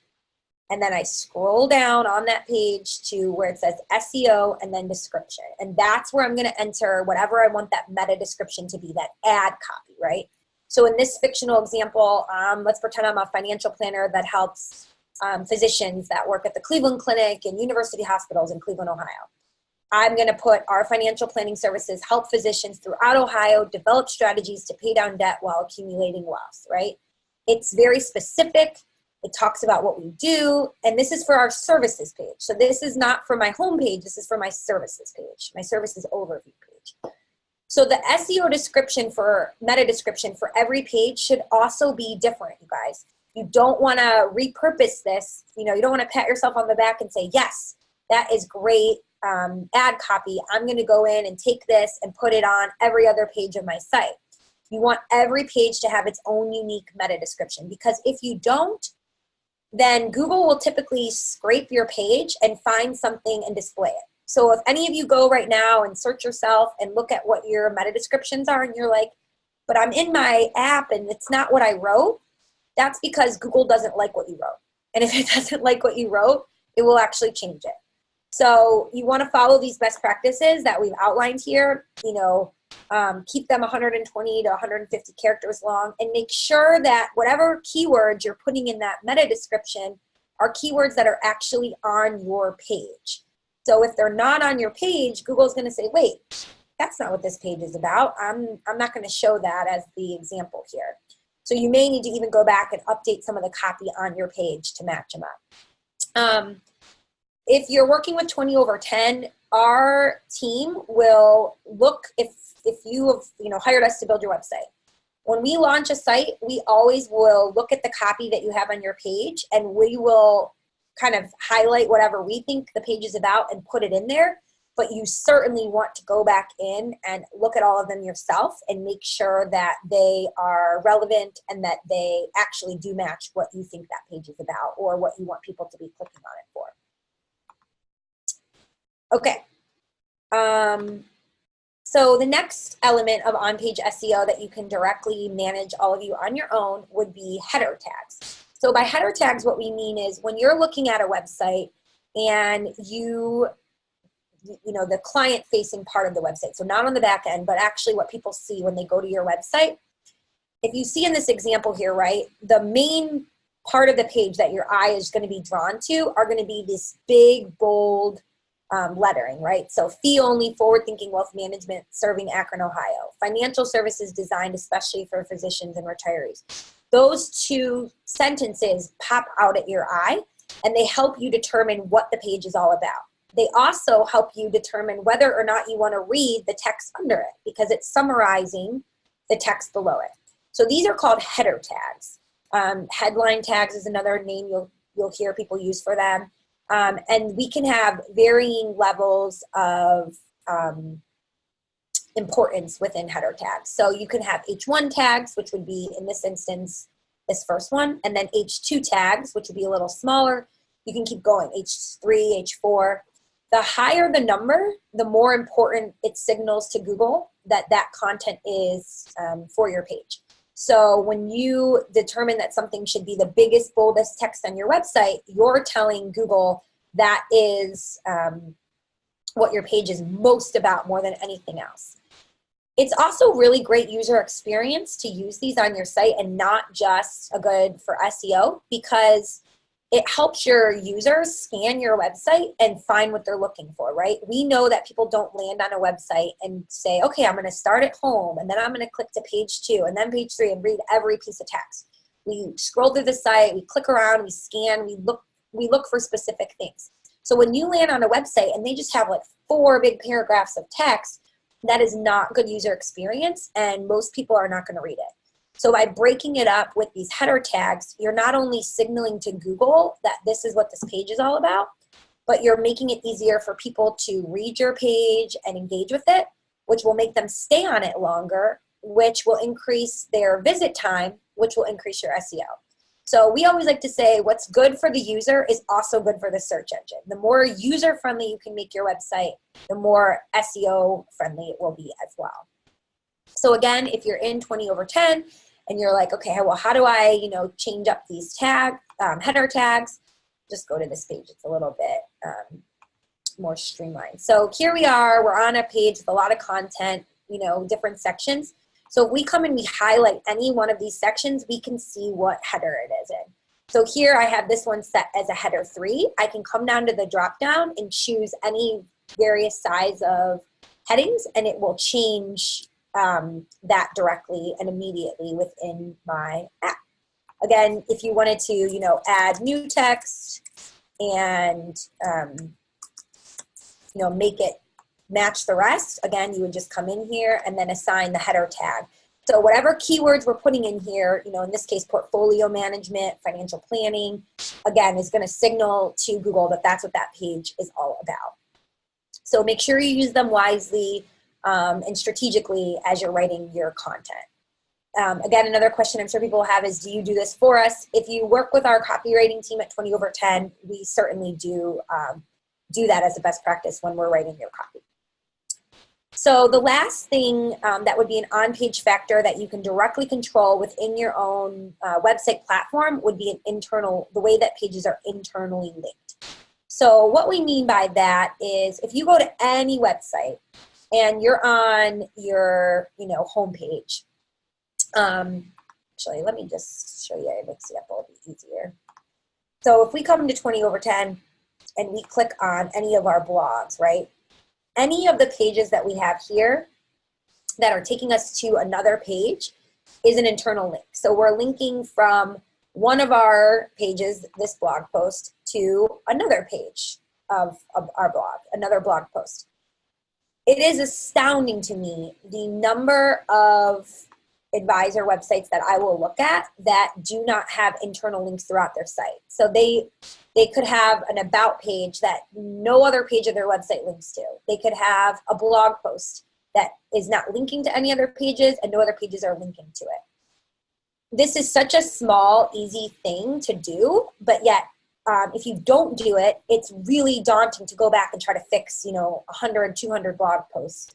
and then I scroll down on that page to where it says SEO and then description. And that's where I'm going to enter whatever I want that meta description to be, that ad copy, right? So in this fictional example, let's pretend I'm a financial planner that helps physicians that work at the Cleveland Clinic and university hospitals in Cleveland, Ohio. I'm going to put our financial planning services help physicians throughout Ohio develop strategies to pay down debt while accumulating wealth, right? It's very specific. It talks about what we do, and this is for our services page. So this is not for my home page, this is for my services page, my services overview page. So the SEO description for meta description for every page should also be different, you guys. You don't want to repurpose this. You know, you don't want to pat yourself on the back and say, yes, that is great ad copy. I'm going to go in and take this and put it on every other page of my site. You want every page to have its own unique meta description, because if you don't, then Google will typically scrape your page and find something and display it. So if any of you go right now and search yourself and look at what your meta descriptions are and you're like, but I'm in my app and it's not what I wrote, that's because Google doesn't like what you wrote. And if it doesn't like what you wrote, it will actually change it. So you want to follow these best practices that we've outlined here, you know, keep them 120 to 150 characters long, and make sure that whatever keywords you're putting in that meta description are keywords that are actually on your page. So if they're not on your page, Google's going to say, wait, that's not what this page is about. I'm not going to show that as the example here. So you may need to even go back and update some of the copy on your page to match them up. If you're working with 20 over 10, our team will look, if you have hired us to build your website. When we launch a site, we always will look at the copy that you have on your page, and we will kind of highlight whatever we think the page is about and put it in there. But you certainly want to go back in and look at all of them yourself and make sure that they are relevant and that they actually do match what you think that page is about or what you want people to be clicking on it for. Okay. So the next element of on-page SEO that you can directly manage, all of you on your own, would be header tags. So by header tags, what we mean is when you're looking at a website and the client-facing part of the website, so not on the back end, but actually what people see when they go to your website. If you see in this example here, right, the main part of the page that your eye is going to be drawn to are going to be this big, bold lettering, right? So fee only, forward-thinking wealth management, serving Akron, Ohio. Financial services designed especially for physicians and retirees. Those two sentences pop out at your eye, and they help you determine what the page is all about. They also help you determine whether or not you want to read the text under it, because it's summarizing the text below it. So these are called header tags. Headline tags is another name you'll hear people use for them. And we can have varying levels of importance within header tags. So you can have H1 tags, which would be, in this instance, this first one, and then H2 tags, which would be a little smaller. You can keep going, H3, H4. The higher the number, the more important it signals to Google that that content is for your page. So when you determine that something should be the biggest, boldest text on your website, you're telling Google that is what your page is most about more than anything else. It's also really great user experience to use these on your site and not just a good for SEO, because it helps your users scan your website and find what they're looking for, right? We know that people don't land on a website and say, okay, I'm going to start at home, and then I'm going to click to page 2 and then page 3 and read every piece of text. We scroll through the site, we click around, we scan, we look for specific things. So when you land on a website and they just have like 4 big paragraphs of text, that is not good user experience, and most people are not going to read it. So by breaking it up with these header tags, you're not only signaling to Google that this is what this page is all about, but you're making it easier for people to read your page and engage with it which will make them stay on it longer, which will increase their visit time, which will increase your SEO. So we always like to say what's good for the user is also good for the search engine. The more user-friendly you can make your website, the more SEO friendly it will be as well. So again, if you're in 20/10 and you're like, okay, well, how do I, change up these header tags? Just go to this page. It's a little bit more streamlined. So here we are. We're on a page with a lot of content, different sections. So if we come and we highlight any one of these sections, we can see what header it is in. So here I have this one set as a header 3. I can come down to the drop down and choose any various size of headings, and it will change that directly and immediately within my app. Again, if you wanted to, add new text and, make it match the rest, again, you would just come in here and then assign the header tag. So whatever keywords we're putting in here, in this case, portfolio management, financial planning, again, is going to signal to Google that that's what that page is all about. So make sure you use them wisely and strategically as you're writing your content. Again, another question I'm sure people have is, do you do this for us? If you work with our copywriting team at 20/10, we certainly do that as a best practice when we're writing your copy. So the last thing that would be an on-page factor that you can directly control within your own website platform would be the way that pages are internally linked. So what we mean by that is if you go to any website and you're on your, homepage. Actually, let me just show you an example. It'll be easier. So if we come into 20/10 and we click on any of our blogs, right? Any of the pages that we have here that are taking us to another page is an internal link. So we're linking from one of our pages, this blog post, to another page of our blog, another blog post. It is astounding to me the number of advisor websites that I will look at that do not have internal links throughout their site. So they could have an about page that no other page of their website links to. They could have a blog post that is not linking to any other pages and no other pages are linking to it. This is such a small, easy thing to do, but yet if you don't do it, it's really daunting to go back and try to fix, 100, 200 blog posts,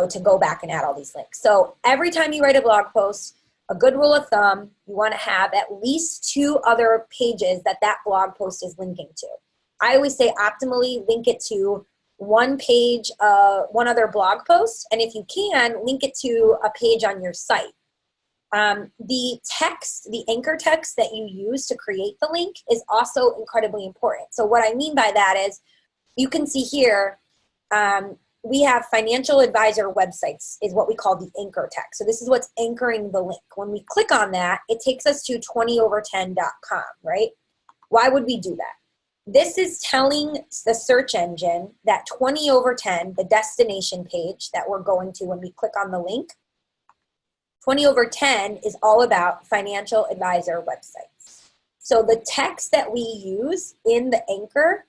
to go back and add all these links. So every time you write a blog post, a good rule of thumb, you want to have at least 2 other pages that blog post is linking to. I always say optimally link it to one page, one other blog post, and if you can, link it to a page on your site. The text, the anchor text that you use to create the link is also incredibly important. So what I mean by that is you can see here, we have financial advisor websites is what we call the anchor text. So this is what's anchoring the link. When we click on that, it takes us to 20over10.com, right? Why would we do that? This is telling the search engine that 20/10, the destination page that we're going to when we click on the link, 20/10 is all about financial advisor websites. So the text that we use in the anchor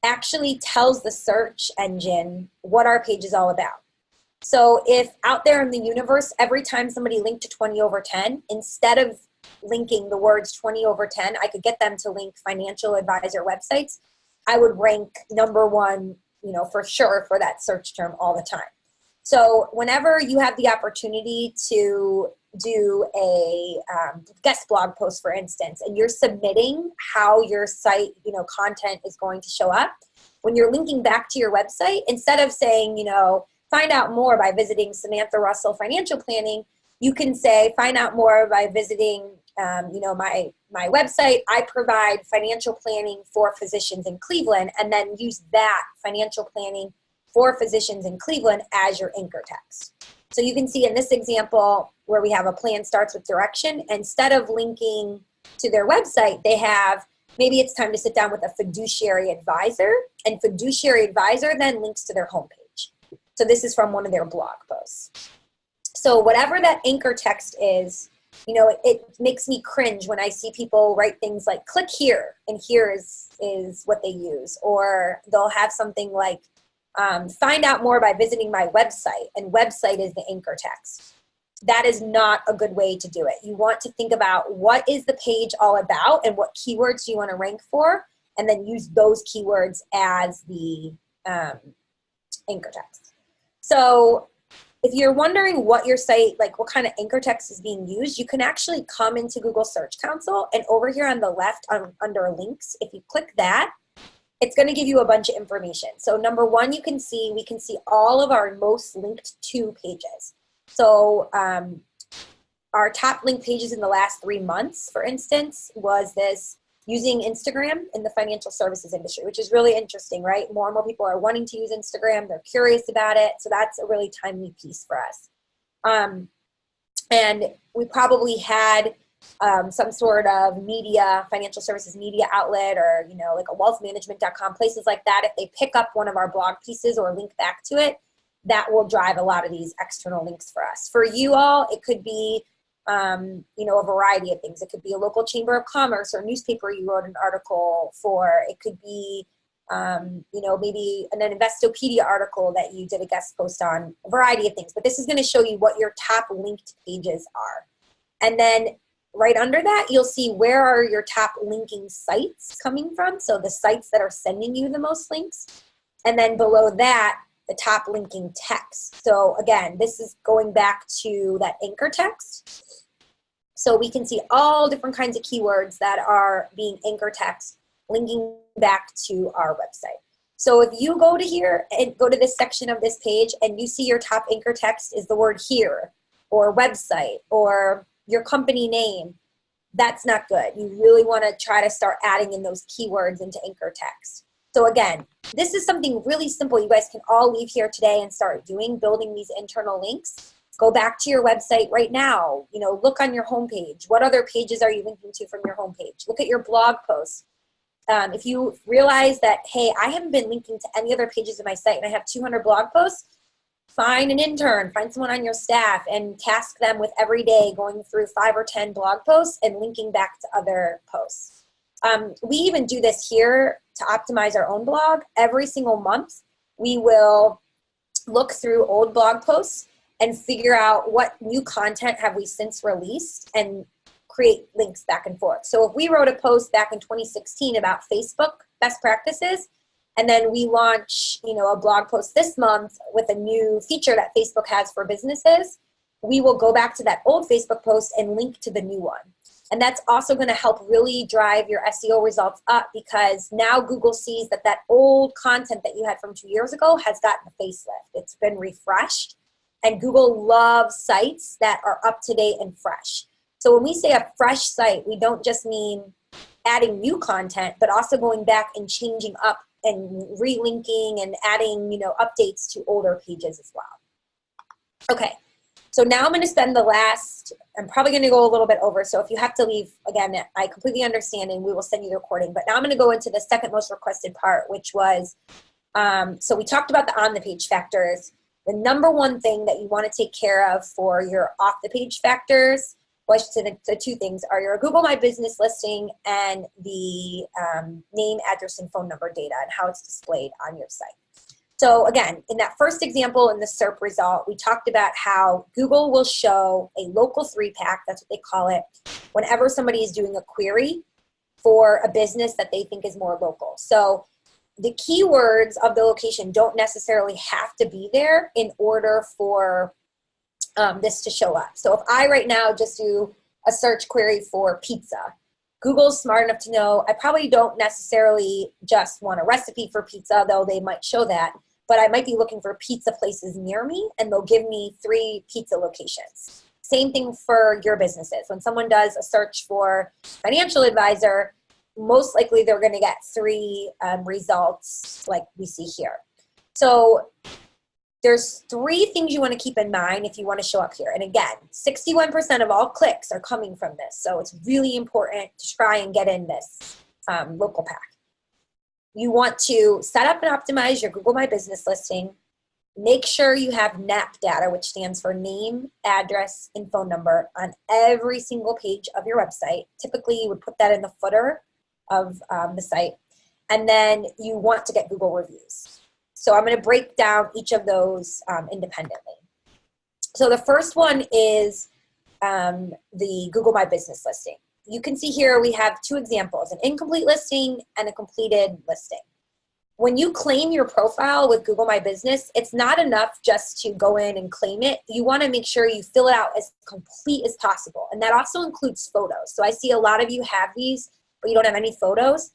actually tells the search engine what our page is all about. So if out there in the universe, every time somebody linked to 20/10, instead of linking the words 20/10, I could get them to link financial advisor websites, I would rank number 1, for sure for that search term all the time. So whenever you have the opportunity to do a guest blog post, for instance, and you're submitting how your site, content is going to show up, when you're linking back to your website, instead of saying, find out more by visiting Samantha Russell Financial Planning, you can say, find out more by visiting, my website. I provide financial planning for physicians in Cleveland, and then use that financial planning for physicians in Cleveland as your anchor text. So you can see in this example where we have a plan starts with direction, instead of linking to their website, they have, maybe it's time to sit down with a fiduciary advisor, and fiduciary advisor then links to their homepage. So this is from one of their blog posts. So whatever that anchor text is, it makes me cringe when I see people write things like click here, and here is what they use. Or they'll have something like, Find out more by visiting my website, and website is the anchor text. That is not a good way to do it. You want to think about what is the page all about and what keywords do you want to rank for, and then use those keywords as the anchor text. So if you're wondering what your site, like what kind of anchor text is being used, you can actually come into Google Search Console, and over here on the left under links, if you click that, it's going to give you a bunch of information. So number one, we can see all of our most linked to pages. So our top link pages in the last 3 months, for instance, was this using Instagram in the financial services industry, which is really interesting, right? More and more people are wanting to use Instagram. They're curious about it. So that's a really timely piece for us. And we probably had some sort of media, financial services media outlet, or, you know, like a wealthmanagement.com, places like that. If they pick up one of our blog pieces or link back to it, that will drive a lot of these external links for us. For you all, it could be you know, a variety of things. It could be a local chamber of commerce or newspaper you wrote an article for. It could be, you know, maybe an Investopedia article that you did a guest post on, a variety of things. But this is going to show you what your top linked pages are. And then right under that, you'll see where are your top linking sites coming from. So the sites that are sending you the most links. And then below that, the top linking text. So again, this is going back to that anchor text. So we can see all different kinds of keywords that are being anchor text, linking back to our website. So if you go to here and go to this section of this page and you see your top anchor text is the word here, or website, or your company name, that's not good. You really want to try to start adding in those keywords into anchor text. So again, this is something really simple you guys can all leave here today and start doing, building these internal links. Go back to your website right now. You know, look on your homepage. What other pages are you linking to from your homepage? Look at your blog posts. If you realize that, hey, I haven't been linking to any other pages of my site and I have 200 blog posts, find an intern, find someone on your staff and task them with every day going through 5 or 10 blog posts and linking back to other posts. We even do this here to optimize our own blog. Every single month, we will look through old blog posts and figure out what new content have we since released and create links back and forth. So if we wrote a post back in 2016 about Facebook best practices, and then we launch, you know, a blog post this month with a new feature that Facebook has for businesses, we will go back to that old Facebook post and link to the new one. And that's also going to help really drive your SEO results up, because now Google sees that that old content that you had from 2 years ago has gotten a facelift. It's been refreshed, and Google loves sites that are up to date and fresh. So when we say a fresh site, we don't just mean adding new content, but also going back and changing up and relinking and adding, you know, updates to older pages as well. Okay. So now I'm going to spend the last, I'm probably going to go a little bit over. So if you have to leave, again, I completely understand and we will send you the recording. But now I'm going to go into the second most requested part, which was, so we talked about the on the page factors. The number one thing that you want to take care of for your off the page factors, well, the two things are your Google My Business listing and the name, address, and phone number data and how it's displayed on your site. So again, in that first example in the SERP result, we talked about how Google will show a local 3-pack, that's what they call it, whenever somebody is doing a query for a business that they think is more local. So the keywords of the location don't necessarily have to be there in order for this to show up. So if I right now just do a search query for pizza, Google's smart enough to know I probably don't necessarily just want a recipe for pizza, though they might show that, but I might be looking for pizza places near me, and they'll give me 3 pizza locations. Same thing for your businesses. When someone does a search for financial advisor, most likely they're going to get 3 results like we see here. So there's 3 things you want to keep in mind if you want to show up here. And again, 61% of all clicks are coming from this. So it's really important to try and get in this local pack. You want to set up and optimize your Google My Business listing. Make sure you have NAP data, which stands for name, address, and phone number on every single page of your website. Typically, you would put that in the footer of the site. And then you want to get Google reviews. So I'm going to break down each of those independently. So the first one is the Google My Business listing. You can see here we have two examples, an incomplete listing and a completed listing. When you claim your profile with Google My Business, it's not enough just to go in and claim it. You want to make sure you fill it out as complete as possible. And that also includes photos. So I see a lot of you have these, but you don't have any photos.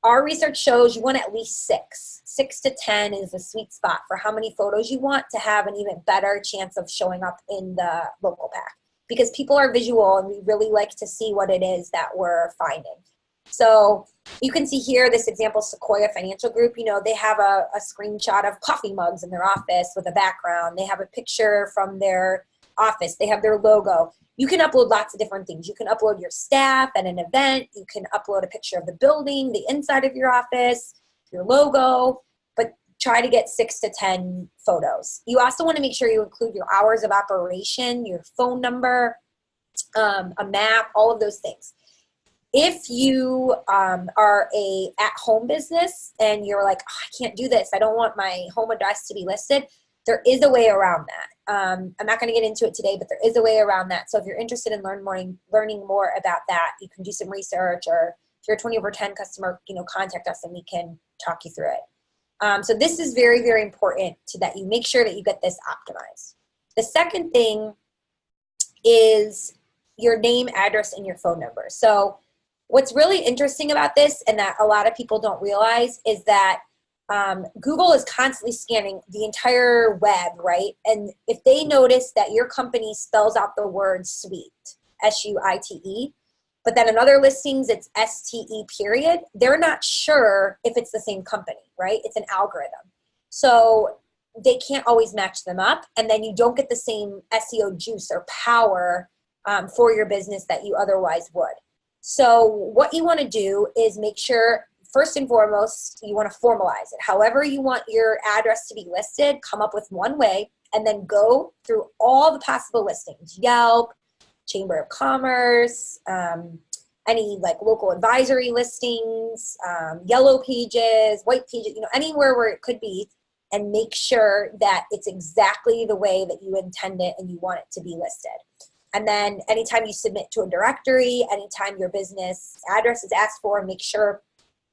Our research shows you want at least 6. 6 to 10 is a sweet spot for how many photos you want to have an even better chance of showing up in the local pack. Because people are visual and we really like to see what it is that we're finding. So you can see here this example, Sequoia Financial Group, you know, they have a screenshot of coffee mugs in their office with a background. They have a picture from their office. They have their logo. You can upload lots of different things. You can upload your staff at an event. You can upload a picture of the building, the inside of your office, your logo, but try to get 6 to 10 photos. You also want to make sure you include your hours of operation, your phone number, a map, all of those things. If you are a at-home business and you're like, oh, I can't do this, I don't want my home address to be listed, there is a way around that. I'm not going to get into it today, but there is a way around that. So if you're interested in learning more about that, you can do some research, or if you're a 20 over 10 customer, you know, contact us and we can talk you through it. So this is very, very important that you make sure that you get this optimized. The second thing is your name, address, and your phone number. So what's really interesting about this, and that a lot of people don't realize, is that Google is constantly scanning the entire web, right? And if they notice that your company spells out the word suite, S-U-I-T-E, but then in other listings it's S-T-E period, they're not sure if it's the same company, right? It's an algorithm. So they can't always match them up, and then you don't get the same SEO juice or power for your business that you otherwise would. So what you want to do is make sure, first and foremost, you want to formalize it. However you want your address to be listed, come up with one way, and then go through all the possible listings, Yelp, Chamber of Commerce, any like local advisory listings, yellow pages, white pages, you know, anywhere where it could be, and make sure that it's exactly the way that you intend it and you want it to be listed. And then anytime you submit to a directory, anytime your business address is asked for, make sure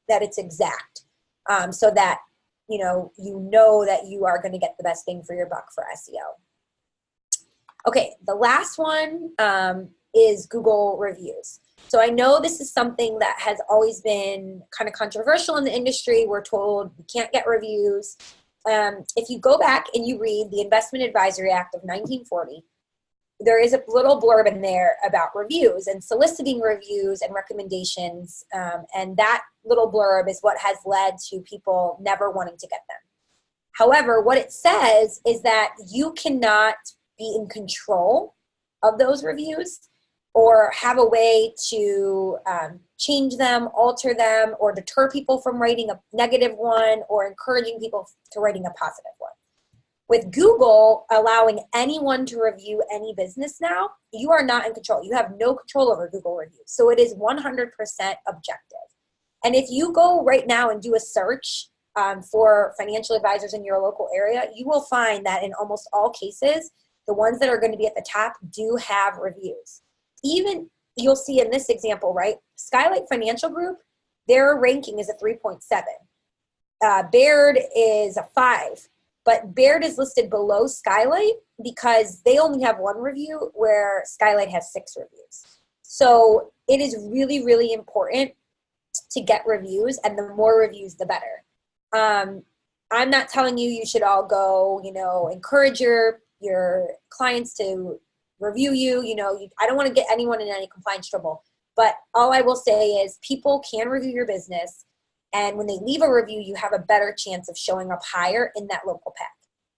that it's exact, so that you know that you are going to get the best bang for your buck for SEO. Okay, the last one is Google reviews. So I know this is something that has always been kind of controversial in the industry. We're told we can't get reviews. If you go back and you read the Investment Advisory Act of 1940, there is a little blurb in there about reviews and soliciting reviews and recommendations, and that little blurb is what has led to people never wanting to get them. However, what it says is that you cannot be in control of those reviews or have a way to change them, alter them, or deter people from writing a negative one or encouraging people to writing a positive one. With Google allowing anyone to review any business now, you are not in control. You have no control over Google reviews. So it is 100% objective. And if you go right now and do a search for financial advisors in your local area, you will find that in almost all cases, the ones that are going to be at the top do have reviews. Even you'll see in this example, right? Skylight Financial Group, their ranking is a 3.7. Baird is a 5. But Baird is listed below Skylight because they only have 1 review where Skylight has 6 reviews. So it is really, really important to get reviews, and the more reviews, the better. I'm not telling you should all go, encourage your clients to review you. I don't want to get anyone in any compliance trouble. But all I will say is people can review your business. And when they leave a review, you have a better chance of showing up higher in that local pack.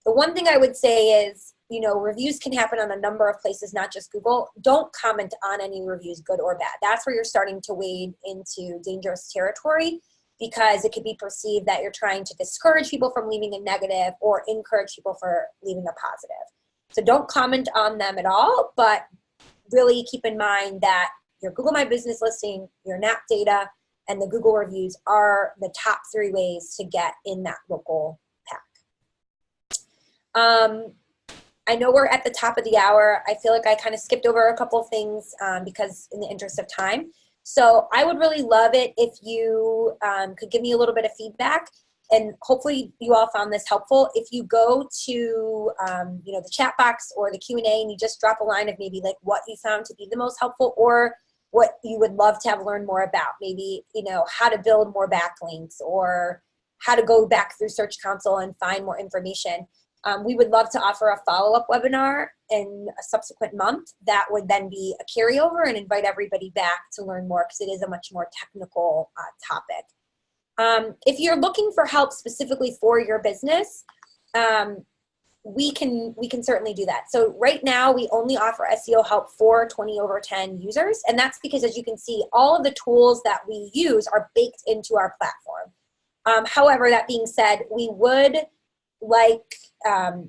The one thing I would say is, reviews can happen on a number of places, not just Google. Don't comment on any reviews, good or bad. That's where you're starting to wade into dangerous territory, because it could be perceived that you're trying to discourage people from leaving a negative or encourage people for leaving a positive. So don't comment on them at all, but really keep in mind that your Google My Business listing, your NAP data, and the Google reviews are the top 3 ways to get in that local pack. I know we're at the top of the hour. I feel like I kind of skipped over a couple of things because in the interest of time. So I would really love it if you could give me a little bit of feedback, and hopefully you all found this helpful. If you go to the chat box or the Q&A and you just drop a line of maybe like what you found to be the most helpful or what you would love to have learned more about, maybe how to build more backlinks or how to go back through Search Console and find more information. We would love to offer a follow-up webinar in a subsequent month that would then be a carryover and invite everybody back to learn more, because it is a much more technical topic. If you're looking for help specifically for your business, we can certainly do that. So right now we only offer SEO help for 20 over 10 users, and that's because, as you can see, all of the tools that we use are baked into our platform. However, that being said, we would like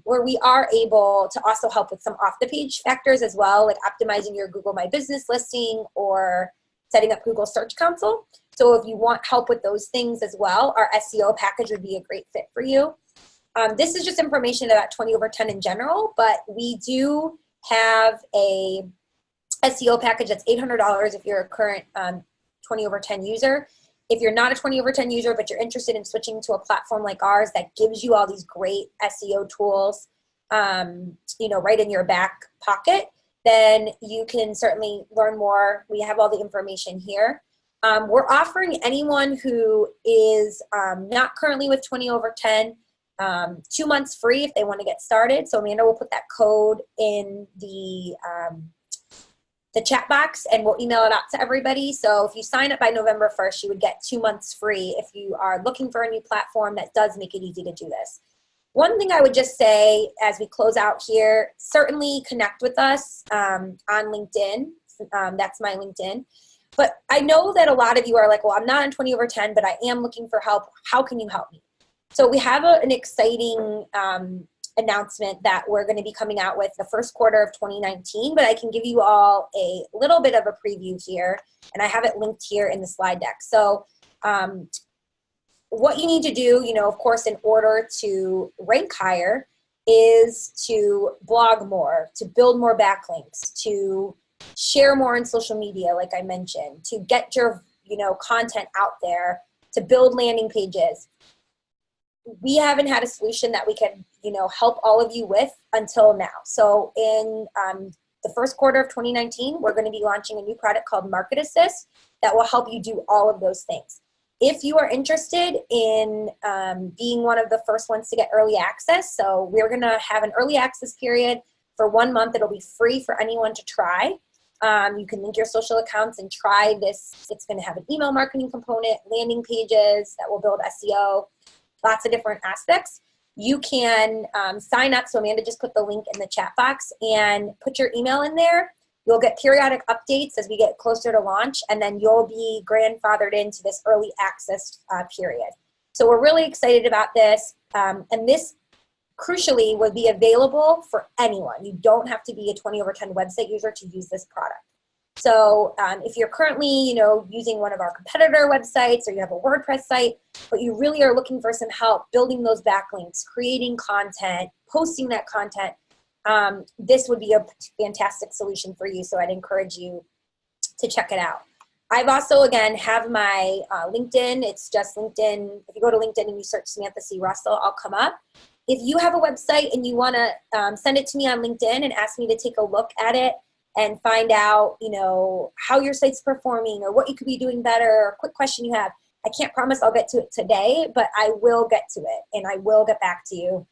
where we are able to also help with some off-the-page factors as well, like optimizing your Google My Business listing or setting up Google Search Console. So if you want help with those things as well, our SEO package would be a great fit for you. This is just information about 20 over 10 in general, but we do have a SEO package that's $800 if you're a current 20 over 10 user. If you're not a 20 over 10 user, but you're interested in switching to a platform like ours that gives you all these great SEO tools, right in your back pocket, then you can certainly learn more. We have all the information here. We're offering anyone who is not currently with 20 over 10 2 months free if they want to get started. So Amanda will put that code in the chat box, and we'll email it out to everybody. So if you sign up by November 1st, you would get 2 months free if you are looking for a new platform that does make it easy to do this. One thing I would just say as we close out here, certainly connect with us on LinkedIn. That's my LinkedIn. But I know that a lot of you are like, well, I'm not on 20 over 10, but I am looking for help. How can you help me? So we have an exciting announcement that we're going to be coming out with the first quarter of 2019, but I can give you all a little bit of a preview here, and I have it linked here in the slide deck. So what you need to do, of course, in order to rank higher is to blog more, to build more backlinks, to share more on social media, like I mentioned, to get your, content out there, to build landing pages. We haven't had a solution that we can, help all of you with until now. So in the first quarter of 2019, we're going to be launching a new product called Market Assist that will help you do all of those things. If you are interested in being one of the first ones to get early access, so we're going to have an early access period for 1 month. It'll be free for anyone to try. You can link your social accounts and try this. It's going to have an email marketing component, landing pages that will build SEO, lots of different aspects. You can sign up. So Amanda just put the link in the chat box and put your email in there. You'll get periodic updates as we get closer to launch, and then you'll be grandfathered into this early access period. So we're really excited about this. And this, crucially, would be available for anyone. You don't have to be a 20 over 10 website user to use this product. So if you're currently, using one of our competitor websites, or you have a WordPress site, but you really are looking for some help building those backlinks, creating content, posting that content, this would be a fantastic solution for you. So I'd encourage you to check it out. I've also, again, have my LinkedIn. It's just LinkedIn. If you go to LinkedIn and you search Samantha C. Russell, I'll come up. If you have a website and you want to send it to me on LinkedIn and ask me to take a look at it and find out, how your site's performing or what you could be doing better, or a quick question you have, I can't promise I'll get to it today, but I will get to it and I will get back to you,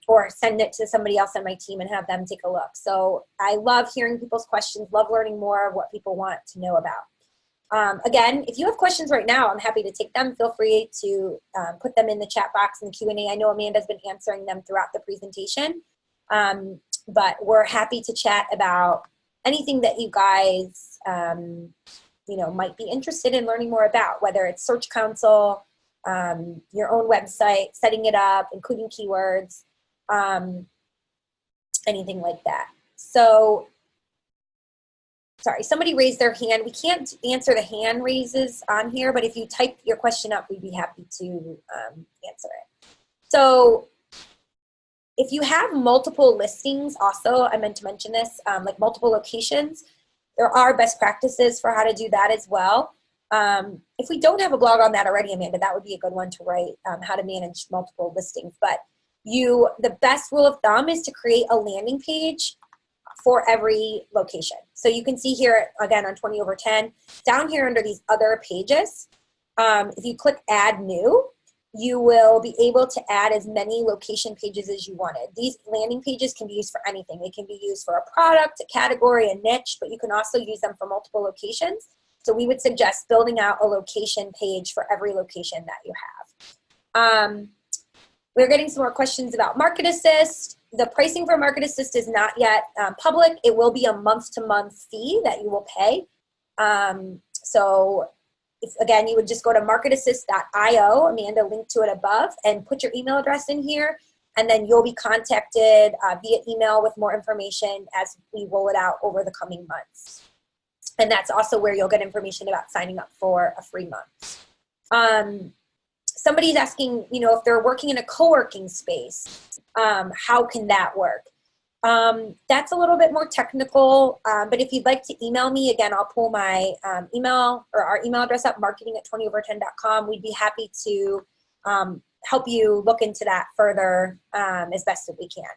or send it to somebody else on my team and have them take a look. So I love hearing people's questions, love learning more of what people want to know about. Again, if you have questions right now, I'm happy to take them. Feel free to put them in the chat box in the Q&A. I know Amanda's been answering them throughout the presentation, but we're happy to chat about anything that you guys, might be interested in learning more about, whether it's Search Console, your own website, setting it up, including keywords, anything like that. So sorry, somebody raised their hand. We can't answer the hand raises on here, but if you type your question up, we'd be happy to answer it. So if you have multiple listings, also, I meant to mention this, like multiple locations, there are best practices for how to do that as well. If we don't have a blog on that already, Amanda, that would be a good one to write, how to manage multiple listings. But the best rule of thumb is to create a landing page for every location. So you can see here, again, on 20/10, down here under these other pages, if you click add new, you will be able to add as many location pages as you wanted. These landing pages can be used for anything. They can be used for a product, a category, a niche, but you can also use them for multiple locations. So we would suggest building out a location page for every location that you have. We're getting some more questions about Market Assist. The pricing for Market Assist is not yet public. It will be a month-to-month fee that you will pay. So if, again, you would just go to marketassist.io, Amanda linked to it above, and put your email address in here, and then you'll be contacted via email with more information as we roll it out over the coming months. And that's also where you'll get information about signing up for a free month. Somebody's asking, if they're working in a co-working space, how can that work? That's a little bit more technical, but if you'd like to email me, again, I'll pull my email or our email address up, marketing@20over10.com. We'd be happy to help you look into that further as best as we can.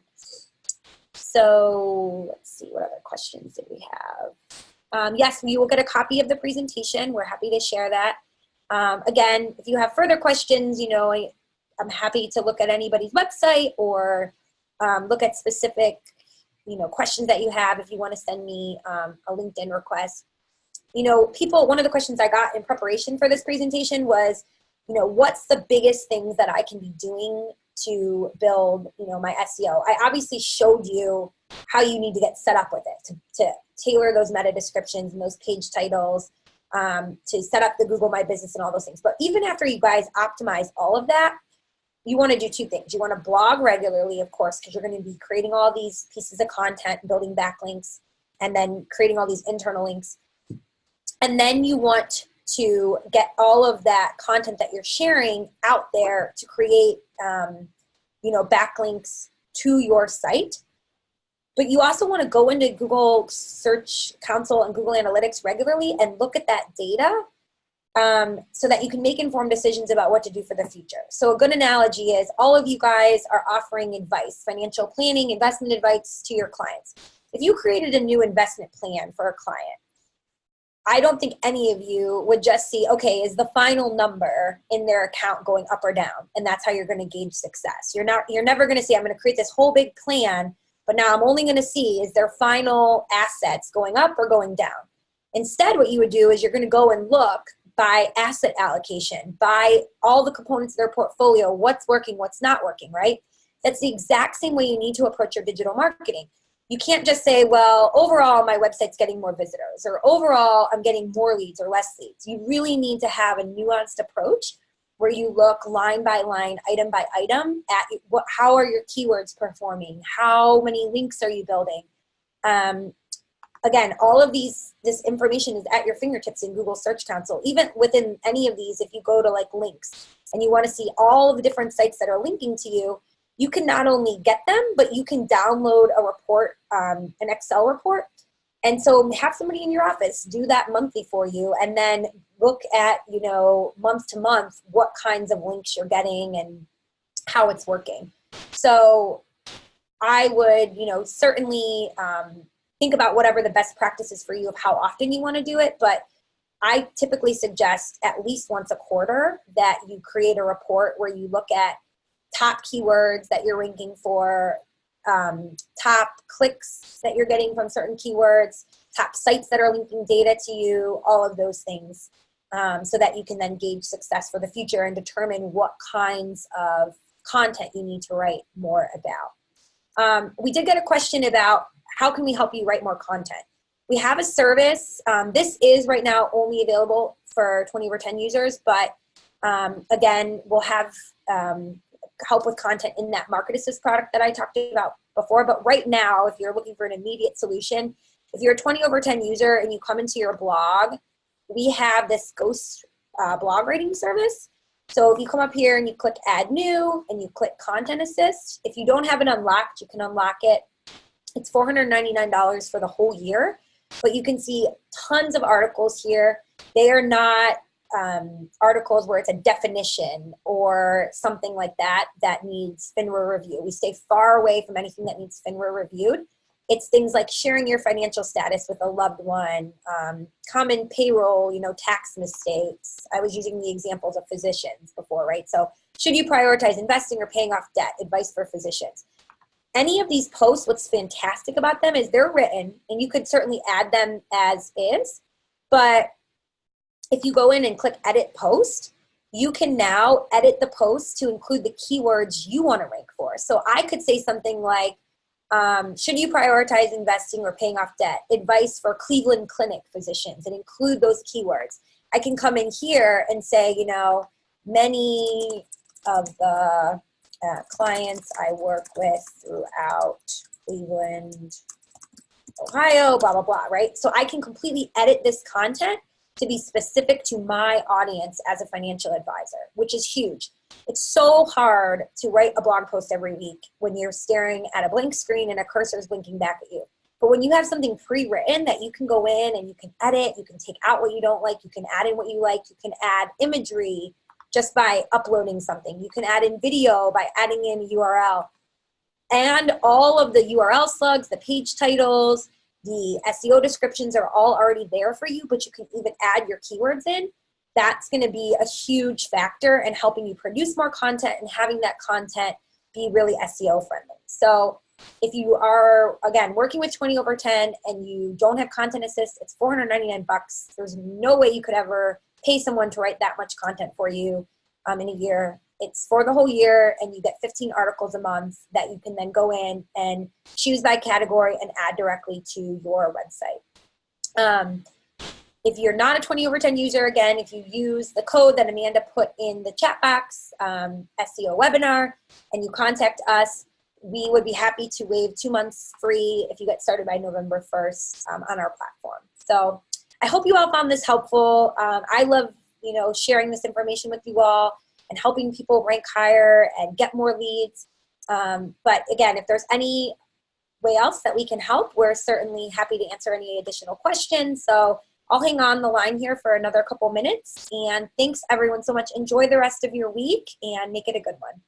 So let's see, what other questions did we have? Yes, you will get a copy of the presentation. We're happy to share that. Again, if you have further questions, I'm happy to look at anybody's website or look at specific, questions that you have if you want to send me a LinkedIn request. One of the questions I got in preparation for this presentation was, what's the biggest things that I can be doing to build, my SEO? I obviously showed you how you need to get set up with it, to tailor those meta descriptions and those page titles, to set up the Google My Business and all those things. But even after you guys optimize all of that, you want to do two things. You want to blog regularly, of course, because you're going to be creating all these pieces of content, building backlinks, and then creating all these internal links. And then you want to get all of that content that you're sharing out there to create, backlinks to your site. But you also want to go into Google Search Console and Google Analytics regularly and look at that data so that you can make informed decisions about what to do for the future. So a good analogy is all of you guys are offering advice, financial planning, investment advice to your clients. If you created a new investment plan for a client, I don't think any of you would just see, okay, is the final number in their account going up or down? And that's how you're going to gauge success. You're never going to say, I'm going to create this whole big plan, but now I'm only going to see is their final assets going up or going down. Instead, what you would do is you're going to go and look by asset allocation, by all the components of their portfolio, what's working, what's not working, right? That's the exact same way you need to approach your digital marketing. You can't just say, well, overall, my website's getting more visitors, or overall, I'm getting more leads or less leads. You really need to have a nuanced approach where you look line by line, item by item at how are your keywords performing? How many links are you building? Again, all of this information is at your fingertips in Google Search Console. Even within any of these, if you go to like links and you want to see all of the different sites that are linking to you, you can not only get them, but you can download a report, an Excel report. And so have somebody in your office do that monthly for you, and then look at, month to month, what kinds of links you're getting and how it's working. So I would, certainly think about whatever the best practice is for you of how often you want to do it. But I typically suggest at least once a quarter that you create a report where you look at top keywords that you're ranking for, top clicks that you're getting from certain keywords, top sites that are linking data to you, all of those things, so that you can then gauge success for the future and determine what kinds of content you need to write more about. We did get a question about how can we help you write more content? We have a service. This is right now only available for 20/10 users, but again, we'll have help with content in that Market Assist product that I talked about before. But right now, if you're looking for an immediate solution, If you're a 20 over 10 user and you come into your blog, we have this ghost blog rating service. So if you come up here and you click add new and you click content assist, if you don't have it unlocked, you can unlock it. It's $499 for the whole year, but you can see tons of articles here. They are not articles where it's a definition or something like that that needs FINRA review. We stay far away from anything that needs FINRA reviewed. It's things like sharing your financial status with a loved one, common payroll, tax mistakes. I was using the examples of physicians before, right? So should you prioritize investing or paying off debt? Advice for physicians. Any of these posts, what's fantastic about them is they're written, and you could certainly add them as is, but if you go in and click edit post, you can now edit the post to include the keywords you want to rank for. So I could say something like, should you prioritize investing or paying off debt? Advice for Cleveland Clinic physicians, and include those keywords. I can come in here and say, many of the clients I work with throughout Cleveland, Ohio, blah, blah, blah, right? So I can completely edit this content to be specific to my audience as a financial advisor, which is huge. It's so hard to write a blog post every week when you're staring at a blank screen and a cursor is blinking back at you. But when you have something pre-written that you can go in and you can edit, you can take out what you don't like, you can add in what you like, you can add imagery just by uploading something. You can add in video by adding in a URL. And all of the URL slugs, the page titles, the SEO descriptions are all already there for you, but you can even add your keywords in. That's going to be a huge factor in helping you produce more content and having that content be really SEO friendly. So if you are, again, working with 20 over 10 and you don't have content assist, it's $499. There's no way you could ever pay someone to write that much content for you in a year. It's for the whole year, and you get 15 articles a month that you can then go in and choose by category and add directly to your website. If you're not a 20 over 10 user, again, if you use the code that Amanda put in the chat box, SEO webinar, and you contact us, we would be happy to waive 2 months free if you get started by November 1st on our platform. So I hope you all found this helpful. I love, sharing this information with you all and helping people rank higher and get more leads. But again, if there's any way else that we can help, we're certainly happy to answer any additional questions. So I'll hang on the line here for another couple minutes. And thanks everyone so much. Enjoy the rest of your week and make it a good one.